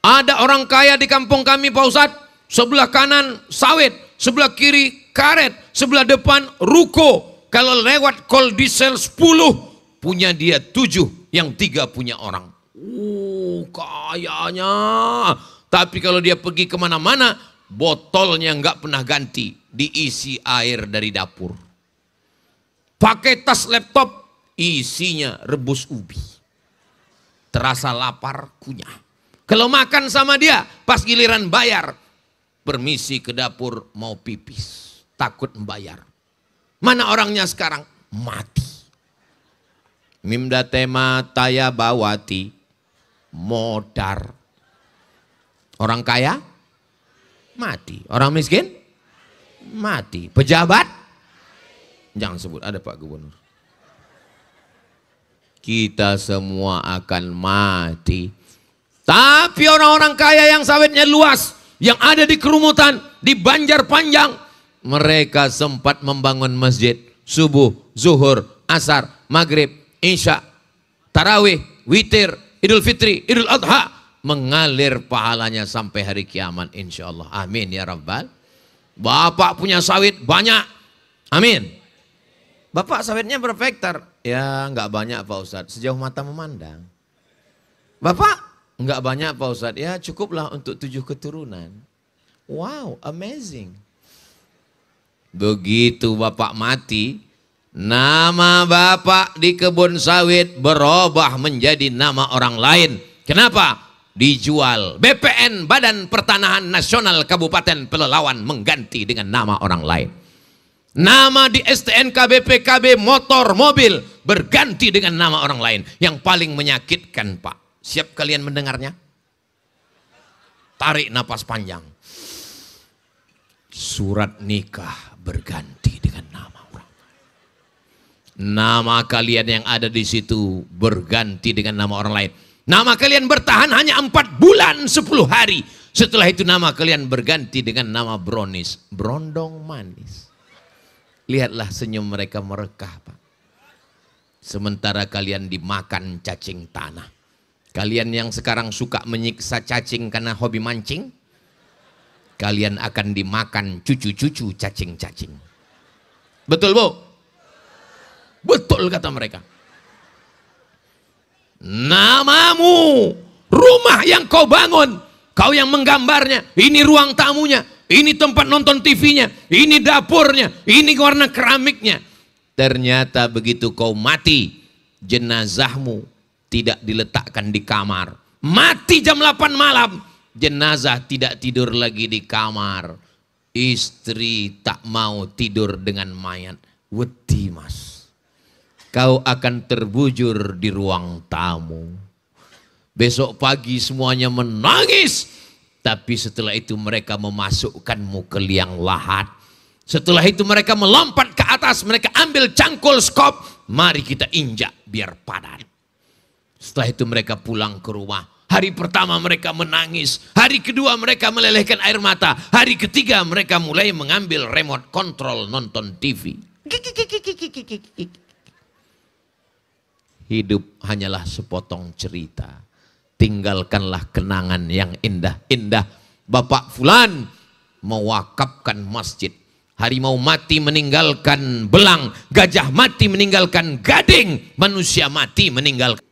ada orang kaya di kampung kami Pak Ustadz. Sebelah kanan sawit, sebelah kiri karet, sebelah depan ruko. Kalau lewat kol diesel 10, punya dia 7, yang 3 punya orang. Kayanya. Tapi kalau dia pergi kemana-mana, botolnya nggak pernah ganti, diisi air dari dapur. Pakai tas laptop, isinya rebus ubi. Terasa lapar, kunyah. Kalau makan sama dia, pas giliran bayar, permisi ke dapur mau pipis, takut membayar. Mana orangnya sekarang? Mati. Mimda tema taya bawati modar. Orang kaya mati, orang miskin mati, pejabat jangan sebut, ada Pak Gubernur. Kita semua akan mati. Tapi orang-orang kaya yang sawitnya luas, yang ada di kerumutan, di Banjarpanjang, mereka sempat membangun masjid subuh, zuhur, asar, maghrib, isya, tarawih, witir, idul fitri, idul adha, mengalir pahalanya sampai hari kiamat insya Allah. Amin ya Rabbal. Bapak punya sawit banyak, amin. Bapak sawitnya berapa hektar? Ya nggak banyak Pak Ustadz, sejauh mata memandang. Bapak nggak banyak Pak Ustadz, ya cukuplah untuk 7 keturunan. Wow, amazing. Begitu Bapak mati, nama Bapak di kebun sawit berubah menjadi nama orang lain. Kenapa? Dijual. BPN, Badan Pertanahan Nasional Kabupaten Pelalawan, mengganti dengan nama orang lain. Nama di STNK BPKB motor mobil berganti dengan nama orang lain. Yang paling menyakitkan Pak, siap kalian mendengarnya? Tarik napas panjang. Surat nikah berganti dengan nama orang lain. Nama kalian yang ada di situ berganti dengan nama orang lain. Nama kalian bertahan hanya 4 bulan 10 hari. Setelah itu nama kalian berganti dengan nama Bronis, berondong manis. Lihatlah senyum mereka merekah Pak. Sementara kalian dimakan cacing tanah. Kalian yang sekarang suka menyiksa cacing karena hobi mancing, kalian akan dimakan cucu-cucu cacing-cacing. Betul Bu? Betul kata mereka. Namamu, rumah yang kau bangun, kau yang menggambarnya, ini ruang tamunya, ini tempat nonton TV-nya, ini dapurnya, ini warna keramiknya. Ternyata begitu kau mati, jenazahmu tidak diletakkan di kamar. Mati jam 8 malam, jenazah tidak tidur lagi di kamar. Istri tak mau tidur dengan mayat. Wedi Mas, kau akan terbujur di ruang tamu. Besok pagi semuanya menangis. Tapi setelah itu mereka memasukkanmu ke liang lahat. Setelah itu mereka melompat ke atas. Mereka ambil cangkul skop. Mari kita injak biar padat. Setelah itu mereka pulang ke rumah. Hari pertama mereka menangis. Hari kedua mereka melelehkan air mata. Hari ketiga mereka mulai mengambil remote control nonton TV. Hidup hanyalah sepotong cerita. Tinggalkanlah kenangan yang indah-indah. Bapak Fulan mewakafkan masjid. Harimau mati meninggalkan belang. Gajah mati meninggalkan gading. Manusia mati meninggalkan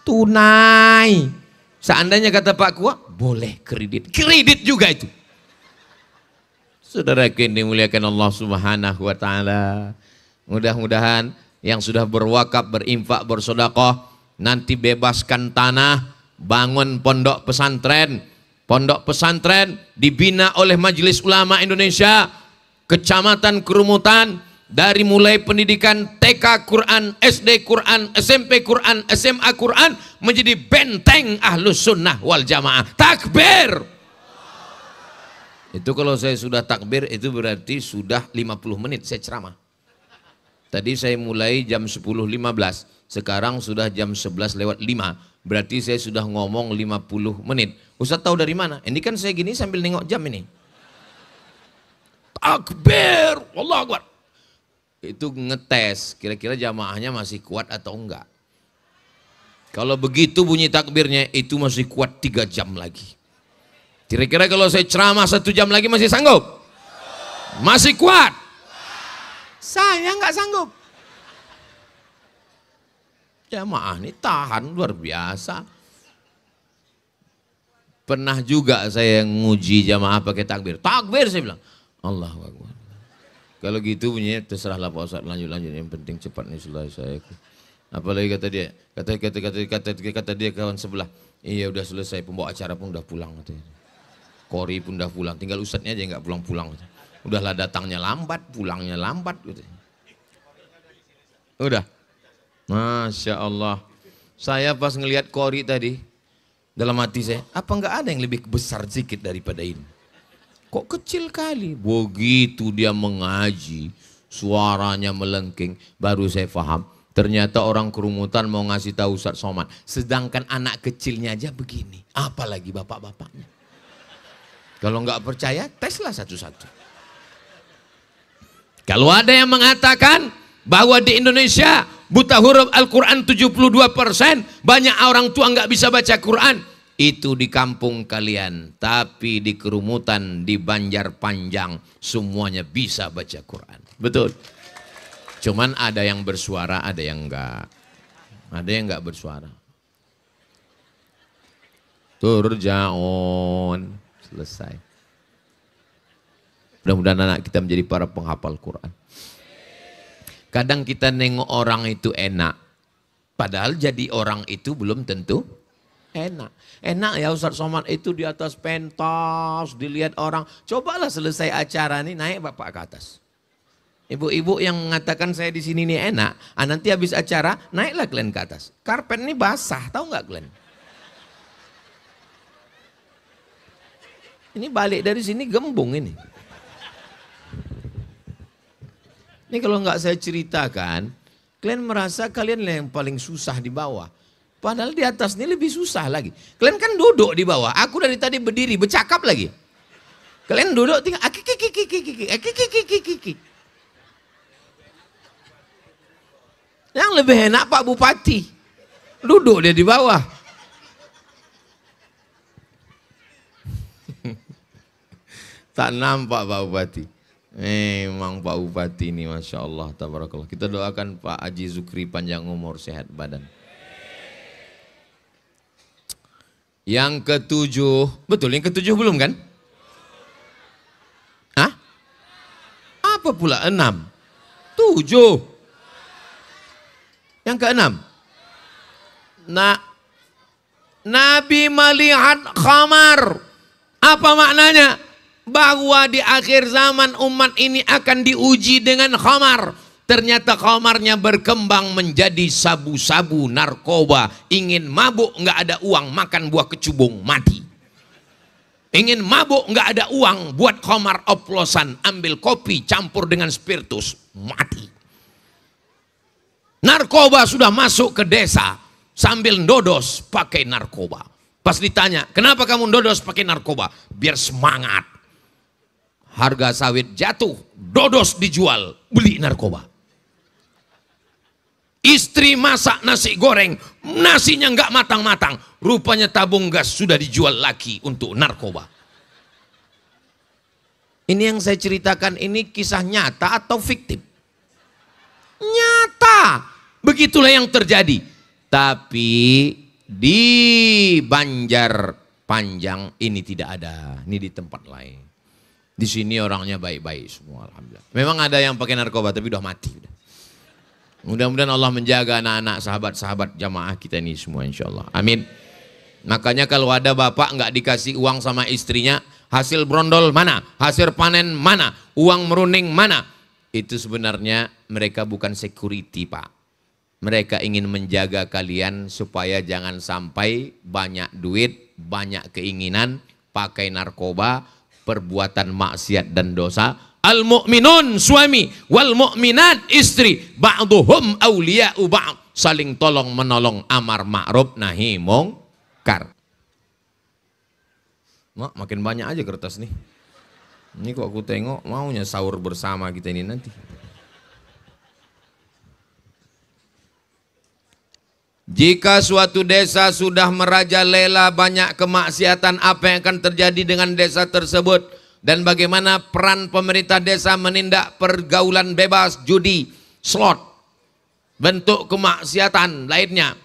tunai. Seandainya kata Pak Kua, boleh kredit. Kredit juga itu. Saudara yang dimuliakan Allah Subhanahu wa taala. Mudah-mudahan yang sudah berwakaf, berinfak, bersedekah, nanti bebaskan tanah, bangun pondok pesantren. Pondok pesantren dibina oleh Majelis Ulama Indonesia, Kecamatan Kerumutan, dari mulai pendidikan TK Quran, SD Quran, SMP Quran, SMA Quran, menjadi benteng Ahlus Sunnah wal Jamaah. Takbir! Itu kalau saya sudah takbir, itu berarti sudah 50 menit saya ceramah. Tadi saya mulai jam 10.15, sekarang sudah jam 11:05, berarti saya sudah ngomong 50 menit. Ustaz tahu dari mana? Ini kan saya gini sambil nengok jam ini. Takbir, Allahu Akbar. Itu ngetes, kira-kira jamaahnya masih kuat atau enggak. Kalau begitu bunyi takbirnya, itu masih kuat 3 jam lagi. Kira-kira kalau saya ceramah 1 jam lagi masih sanggup? Masih kuat? Saya nggak sanggup. Jamaah ini tahan luar biasa. Pernah juga saya nguji jamaah pakai takbir. Takbir saya bilang, Allahu Akbar. Kalau gitu bunyinya terserahlah Pak Ustaz, lanjut. Yang penting cepat nih selesai. Apalagi kata dia, kata dia kawan sebelah, iya udah selesai, pembawa acara pun udah pulang katanya. Kori pun udah pulang, tinggal Ustadznya aja nggak pulang-pulang. Udahlah datangnya lambat, pulangnya lambat gitu. Udah. Masya Allah. Saya pas ngelihat Qori tadi, dalam hati saya, apa enggak ada yang lebih besar sedikit daripada ini? Kok kecil kali? Begitu dia mengaji, suaranya melengking, baru saya paham. Ternyata orang kerumutan mau ngasih tahu Ustaz Somad. Sedangkan anak kecilnya aja begini. Apalagi bapak-bapaknya. Kalau nggak percaya, teslah satu-satu. Kalau ada yang mengatakan bahwa di Indonesia buta huruf Al-Quran 72%, banyak orang tua nggak bisa baca Quran. Itu di kampung kalian. Tapi di kerumutan, di Banjarpanjang, semuanya bisa baca Quran. Betul. Cuman ada yang bersuara, ada yang enggak. Ada yang enggak bersuara. Turja'un. Selesai. Mudah-mudahan anak kita menjadi para penghafal Quran. Kadang kita nengok orang itu enak. Padahal jadi orang itu belum tentu enak. Enak ya Ustaz Somad itu di atas pentas, dilihat orang. Cobalah selesai acara ini naik bapak ke atas. Ibu-ibu yang mengatakan saya di sini nih enak, nanti habis acara naiklah kalian ke atas. Karpet ini basah, tahu nggak kalian? Ini balik dari sini gembung ini. Ini kalau nggak saya ceritakan, kalian merasa kalian yang paling susah di bawah. Padahal di atas ini lebih susah lagi. Kalian kan duduk di bawah, aku dari tadi berdiri bercakap lagi. Kalian duduk tinggal Yang lebih enak Pak Bupati. Duduk dia di bawah. Tak nampak Pak Bupati. Memang Pak Bupati ini Masya Allah, tabarakallah. Kita doakan Pak Haji Zukri panjang umur, sehat badan. Yang ketujuh, betul yang ketujuh belum kan? Hah? Apa pula 6? 7. Yang keenam, Nabi melihat khamar. Apa maknanya? Bahwa di akhir zaman umat ini akan diuji dengan khamar. Ternyata khamarnya berkembang menjadi sabu-sabu, narkoba. Ingin mabuk nggak ada uang, makan buah kecubung, mati. Ingin mabuk nggak ada uang, buat khamar oplosan, ambil kopi campur dengan spiritus, mati. Narkoba sudah masuk ke desa sambil ndodos pakai narkoba. Pas ditanya, kenapa kamu ndodos pakai narkoba? Biar semangat. Harga sawit jatuh, dodos dijual, beli narkoba. Istri masak nasi goreng, nasinya nggak matang-matang. Rupanya tabung gas sudah dijual lagi untuk narkoba. Ini yang saya ceritakan ini kisah nyata atau fiktif? Nyata. Begitulah yang terjadi. Tapi di Banjarpanjang ini tidak ada. Ini di tempat lain. Di sini orangnya baik-baik semua, alhamdulillah. Memang ada yang pakai narkoba tapi udah mati. Mudah-mudahan Allah menjaga anak-anak sahabat-sahabat jamaah kita ini semua insya Allah. Amin. Makanya kalau ada bapak nggak dikasih uang sama istrinya, hasil brondol mana? Hasil panen mana? Uang meruning mana? Itu sebenarnya mereka bukan security Pak. Mereka ingin menjaga kalian supaya jangan sampai banyak duit, banyak keinginan, pakai narkoba, perbuatan maksiat dan dosa. Al-mu'minun suami, wal mu'minat istri, ba'duhum awliya'u ba'd. Saling tolong menolong, amar ma'ruf nahi mungkar. Mak, makin banyak aja kertas nih. Ini kok aku tengok maunya sahur bersama kita ini nanti. Jika suatu desa sudah merajalela banyak kemaksiatan, apa yang akan terjadi dengan desa tersebut? Dan bagaimana peran pemerintah desa menindak pergaulan bebas, judi, slot, bentuk kemaksiatan lainnya.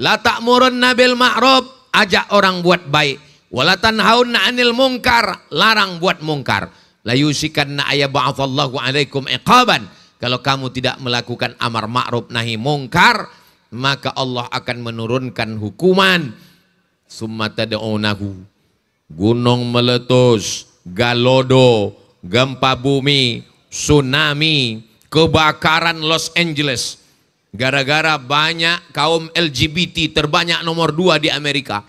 La ta'murunna bil ma'ruf, ajak orang buat baik. Wala tanhauna 'anil munkar, larang buat mungkar. La yusikanna ayab'atsallahu 'alaikum iqaban. Kalau kamu tidak melakukan amar ma'ruf nahi mungkar, maka Allah akan menurunkan hukuman. Summa tad'unahu, gunung meletus, galodo, gempa bumi, tsunami, kebakaran Los Angeles, Gara-gara banyak kaum LGBT terbanyak nomor 2 di Amerika.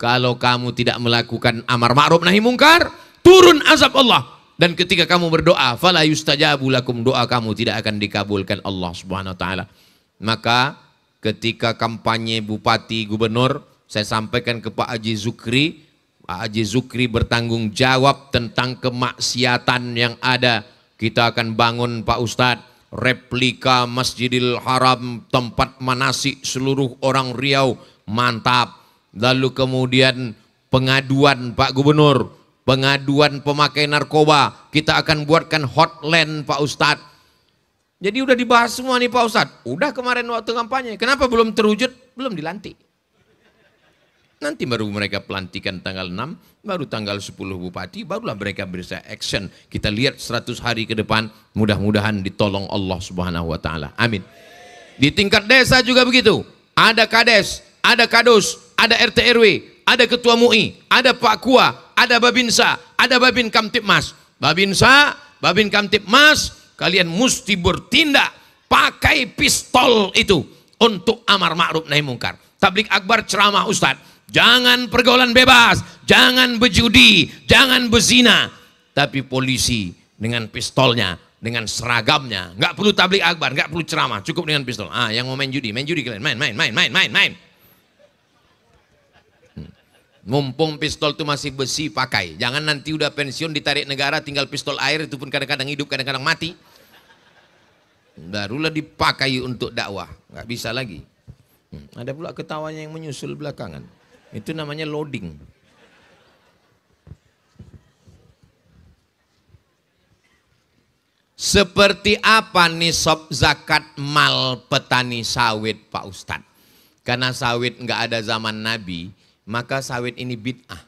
Kalau kamu tidak melakukan amar ma'ruf nahi mungkar, turun azab Allah. Dan ketika kamu berdoa, fala yustajabu lakum, doa kamu tidak akan dikabulkan Allah Subhanahu wa taala. Maka ketika kampanye bupati gubernur, saya sampaikan ke Pak Haji Zukri. Pak Haji Zukri bertanggung jawab tentang kemaksiatan yang ada. Kita akan bangun Pak Ustadz replika Masjidil Haram, tempat manasik seluruh orang Riau, mantap. Lalu kemudian pengaduan Pak Gubernur, pengaduan pemakai narkoba, kita akan buatkan hotline Pak Ustadz. Jadi udah dibahas semua nih Pak Ustadz. Udah kemarin waktu kampanye, kenapa belum terwujud? Belum dilantik. Nanti baru mereka pelantikan tanggal 6, baru tanggal 10 bupati, barulah mereka bisa action. Kita lihat 100 hari ke depan, mudah-mudahan ditolong Allah Subhanahu wa taala. Amin. Di tingkat desa juga begitu. Ada kades, ada kadus, ada RT RW, ada ketua MUI, ada Pak Kua, ada Babinsa, ada Babin Kamtipmas. Babinsa, Babin Kamtipmas, kalian mesti bertindak pakai pistol itu untuk amar ma'ruf nahi mungkar. Tablik akbar ceramah Ustadz. Jangan pergaulan bebas, jangan berjudi, jangan berzina. Tapi polisi dengan pistolnya, dengan seragamnya, nggak perlu tablik akbar, nggak perlu ceramah, cukup dengan pistol. Ah, yang mau main judi kalian, main. Mumpung pistol itu masih besi, pakai. Jangan nanti udah pensiun ditarik negara, tinggal pistol air, itu pun kadang-kadang hidup, kadang-kadang mati. Barulah dipakai untuk dakwah, nggak bisa lagi. Ada pula ketawanya yang menyusul belakangan. Itu namanya loading. Seperti apa nisab zakat mal petani sawit Pak Ustadz? Karena sawit nggak ada zaman Nabi, maka sawit ini bid'ah.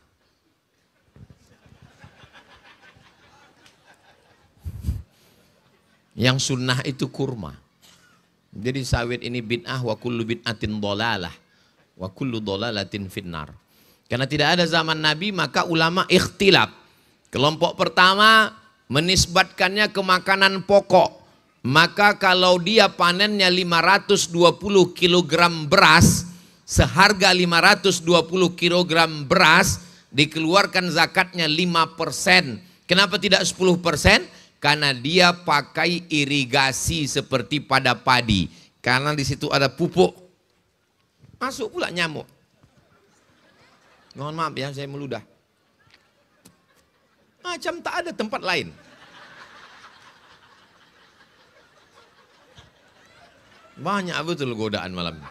Yang sunnah itu kurma. Jadi sawit ini bid'ah, wa kullu bid'atin dhalalah, wa kullu dhalalatin finnar. Karena tidak ada zaman Nabi, maka ulama ikhtilaf. Kelompok pertama menisbatkannya ke makanan pokok. Maka kalau dia panennya 520 kg beras, seharga 520 kg beras, dikeluarkan zakatnya 5%. Kenapa tidak 10%? Karena dia pakai irigasi seperti pada padi. Karena di situ ada pupuk. Masuk pula nyamuk. Mohon maaf ya, saya meludah. Macam tak ada tempat lain. Banyak betul godaan malam ini.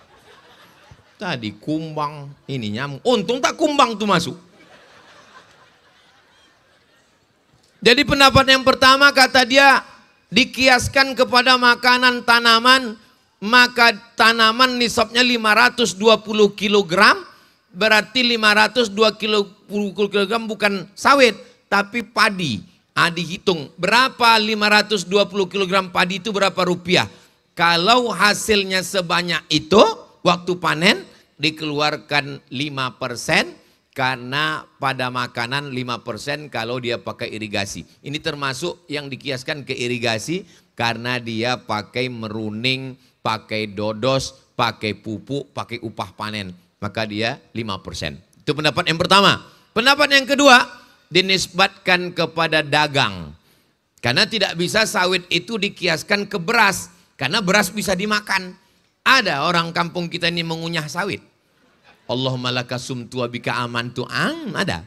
Tadi kumbang, ini nyamuk. Untung tak kumbang tuh masuk. Jadi pendapat yang pertama kata dia dikiaskan kepada makanan tanaman, maka tanaman nisabnya 520 kg, berarti 502 kg bukan sawit, tapi padi. Dihitung berapa 520 kg padi itu berapa rupiah. Kalau hasilnya sebanyak itu, waktu panen dikeluarkan 5%. Karena pada makanan 5% kalau dia pakai irigasi. Ini termasuk yang dikiaskan ke irigasi karena dia pakai meruning, pakai dodos, pakai pupuk, pakai upah panen. Maka dia 5%. Itu pendapat yang pertama. Pendapat yang kedua dinisbatkan kepada dagang. Karena tidak bisa sawit itu dikiaskan ke beras. Karena beras bisa dimakan. Ada orang kampung kita ini mengunyah sawit. Allahumma laka sumtu wa bika amantu. Ada?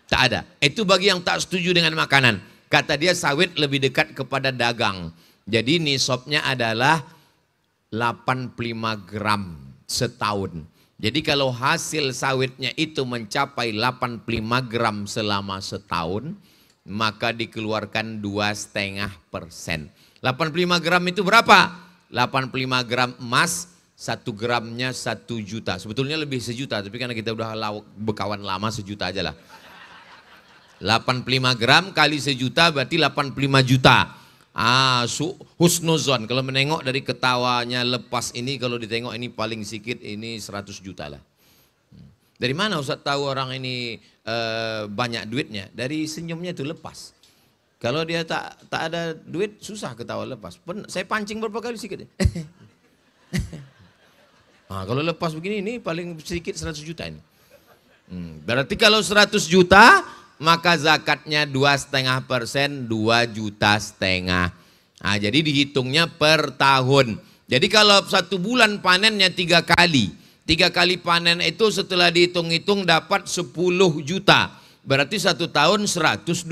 Tak ada. Itu bagi yang tak setuju dengan makanan. Kata dia sawit lebih dekat kepada dagang. Jadi nisabnya adalah 85 gram setahun. Jadi kalau hasil sawitnya itu mencapai 85 gram selama setahun, maka dikeluarkan 2,5%. 85 gram itu berapa? 85 gram emas, 1 gramnya 1 juta. Sebetulnya lebih 1 juta, tapi karena kita udah berkawan lama 1 juta aja lah. 85 gram kali 1 juta berarti 85 juta. Husnuzon. Kalau menengok dari ketawanya lepas ini, kalau ditengok ini paling sedikit ini 100 juta lah. Dari mana Ustaz tahu orang ini banyak duitnya? Dari senyumnya itu lepas. Kalau dia tak ada duit susah ketawa lepas. Saya pancing berapa kali sedikit. Nah, kalau lepas begini ini paling sedikit 100 juta ini. Berarti kalau 100 juta maka zakatnya 2,5%, 2,5 juta. Nah, jadi dihitungnya per tahun. Jadi kalau 1 bulan panennya 3 kali. 3 kali panen itu setelah dihitung-hitung dapat 10 juta. Berarti 1 tahun 120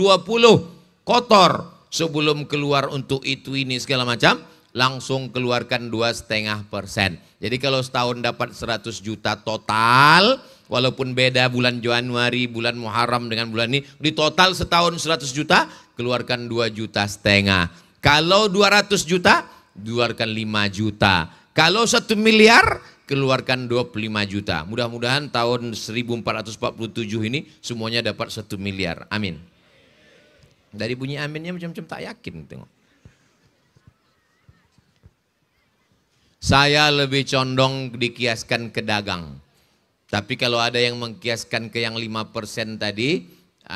kotor. Sebelum keluar untuk itu ini segala macam, langsung keluarkan 2,5%. Jadi kalau setahun dapat 100 juta total, walaupun beda bulan Januari, bulan Muharram dengan bulan ini, di total setahun 100 juta, keluarkan 2,5 juta. Kalau 200 juta, keluarkan 5 juta. Kalau 1 miliar, keluarkan 25 juta. Mudah-mudahan tahun 1447 ini semuanya dapat 1 miliar. Amin. Dari bunyi aminnya macam-macam tak yakin. Tengok. Saya lebih condong dikiaskan ke dagang. Tapi kalau ada yang mengkiaskan ke yang 5% tadi,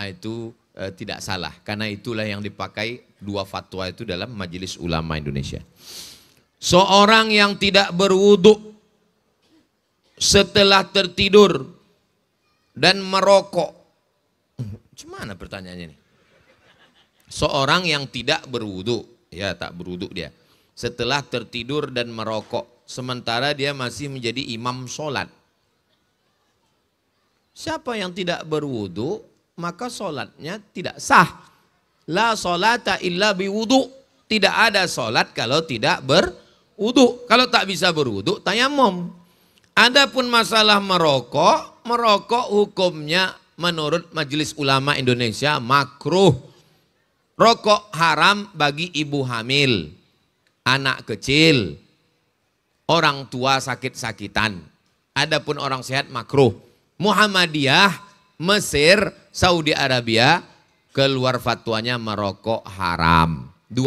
itu tidak salah. Karena itulah yang dipakai 2 fatwa itu dalam Majelis Ulama Indonesia. Seorang yang tidak berwudu setelah tertidur dan merokok. Gimana pertanyaannya ini? Seorang yang tidak berwudu, ya tak berwudu dia, setelah tertidur dan merokok, sementara dia masih menjadi imam sholat. Siapa yang tidak berwudu, maka sholatnya tidak sah. La sholata illa biwudu. Tidak ada sholat kalau tidak berwudu. Kalau tak bisa berwudu, tayamum. Adapun masalah merokok, merokok hukumnya menurut Majelis Ulama Indonesia makruh. Rokok haram bagi ibu hamil, anak kecil, orang tua sakit-sakitan. Adapun orang sehat makruh. Muhammadiyah, Mesir, Saudi Arabia keluar fatwanya merokok haram. 2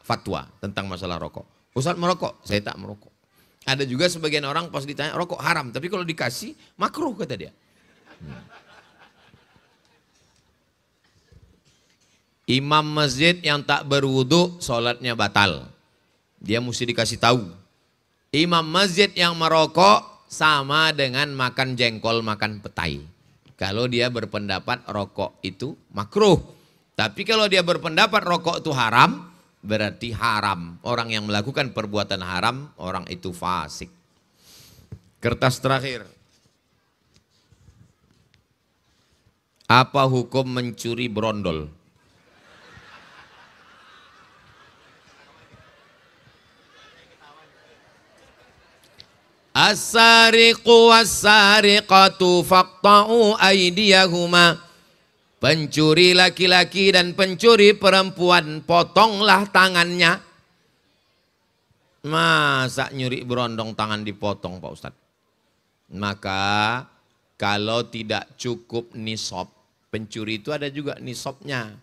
fatwa tentang masalah rokok. Ustaz merokok, saya tak merokok. Ada juga sebagian orang pas ditanya rokok haram, tapi kalau dikasih makruh kata dia. Imam masjid yang tak berwudu sholatnya batal. Dia mesti dikasih tahu. Imam masjid yang merokok sama dengan makan jengkol, makan petai. Kalau dia berpendapat rokok itu makruh. Tapi kalau dia berpendapat rokok itu haram, berarti haram. Orang yang melakukan perbuatan haram, orang itu fasik. Kertas terakhir. Apa hukum mencuri brondol? As-sariqu was-sariqatu faqta'u aydiyahuma. Pencuri laki-laki dan pencuri perempuan, potonglah tangannya. Masa nyuri berondong tangan dipotong Pak Ustadz? Maka kalau tidak cukup nisab, pencuri itu ada juga nisabnya.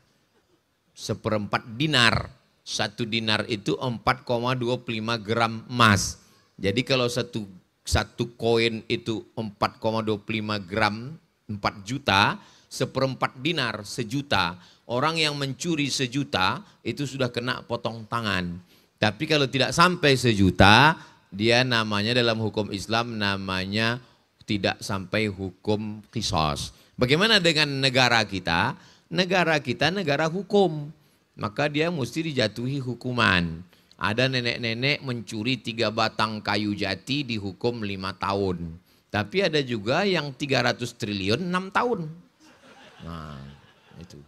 1/4 dinar. 1 dinar itu 4,25 gram emas. Jadi kalau satu koin itu 4,25 gram, 4 juta, 1/4 dinar 1 juta. Orang yang mencuri 1 juta itu sudah kena potong tangan. Tapi kalau tidak sampai 1 juta, dia namanya dalam hukum Islam namanya tidak sampai hukum qisas. Bagaimana dengan negara kita? Negara kita negara hukum. Maka dia mesti dijatuhi hukuman. Ada nenek-nenek mencuri 3 batang kayu jati dihukum 5 tahun. Tapi ada juga yang 300 triliun 6 tahun. Nah itu.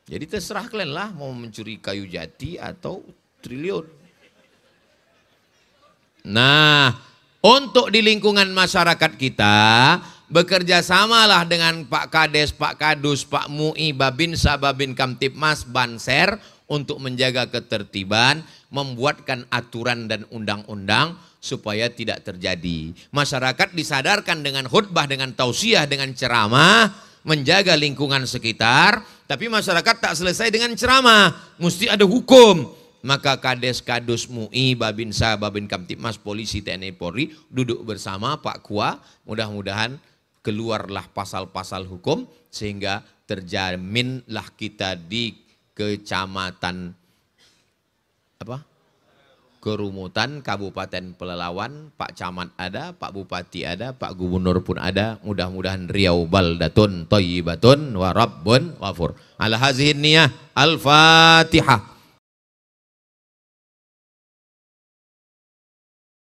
Jadi terserah kalian lah mau mencuri kayu jati atau triliun. Nah untuk di lingkungan masyarakat kita bekerja samalah dengan Pak Kades, Pak Kadus, Pak MUI, Babinsa, Babin Kamtipmas, Banser untuk menjaga ketertiban, membuatkan aturan dan undang-undang supaya tidak terjadi. Masyarakat disadarkan dengan khutbah, dengan tausiah, dengan ceramah, menjaga lingkungan sekitar, tapi masyarakat tak selesai dengan ceramah, mesti ada hukum. Maka Kades, Kadus, MUI, Babinsa, Babin Kamtipmas, Polisi, TNI, Polri duduk bersama Pak Kua, mudah-mudahan keluarlah pasal-pasal hukum sehingga terjaminlah kita di kecamatan apa? kerumutan Kabupaten Pelalawan, Pak Camat ada, Pak Bupati ada, Pak Gubernur pun ada. Mudah-mudahan Riau baldatun thayyibatun wa rabbun ghafur. Ala hazihin niyah, Al-Fatihah.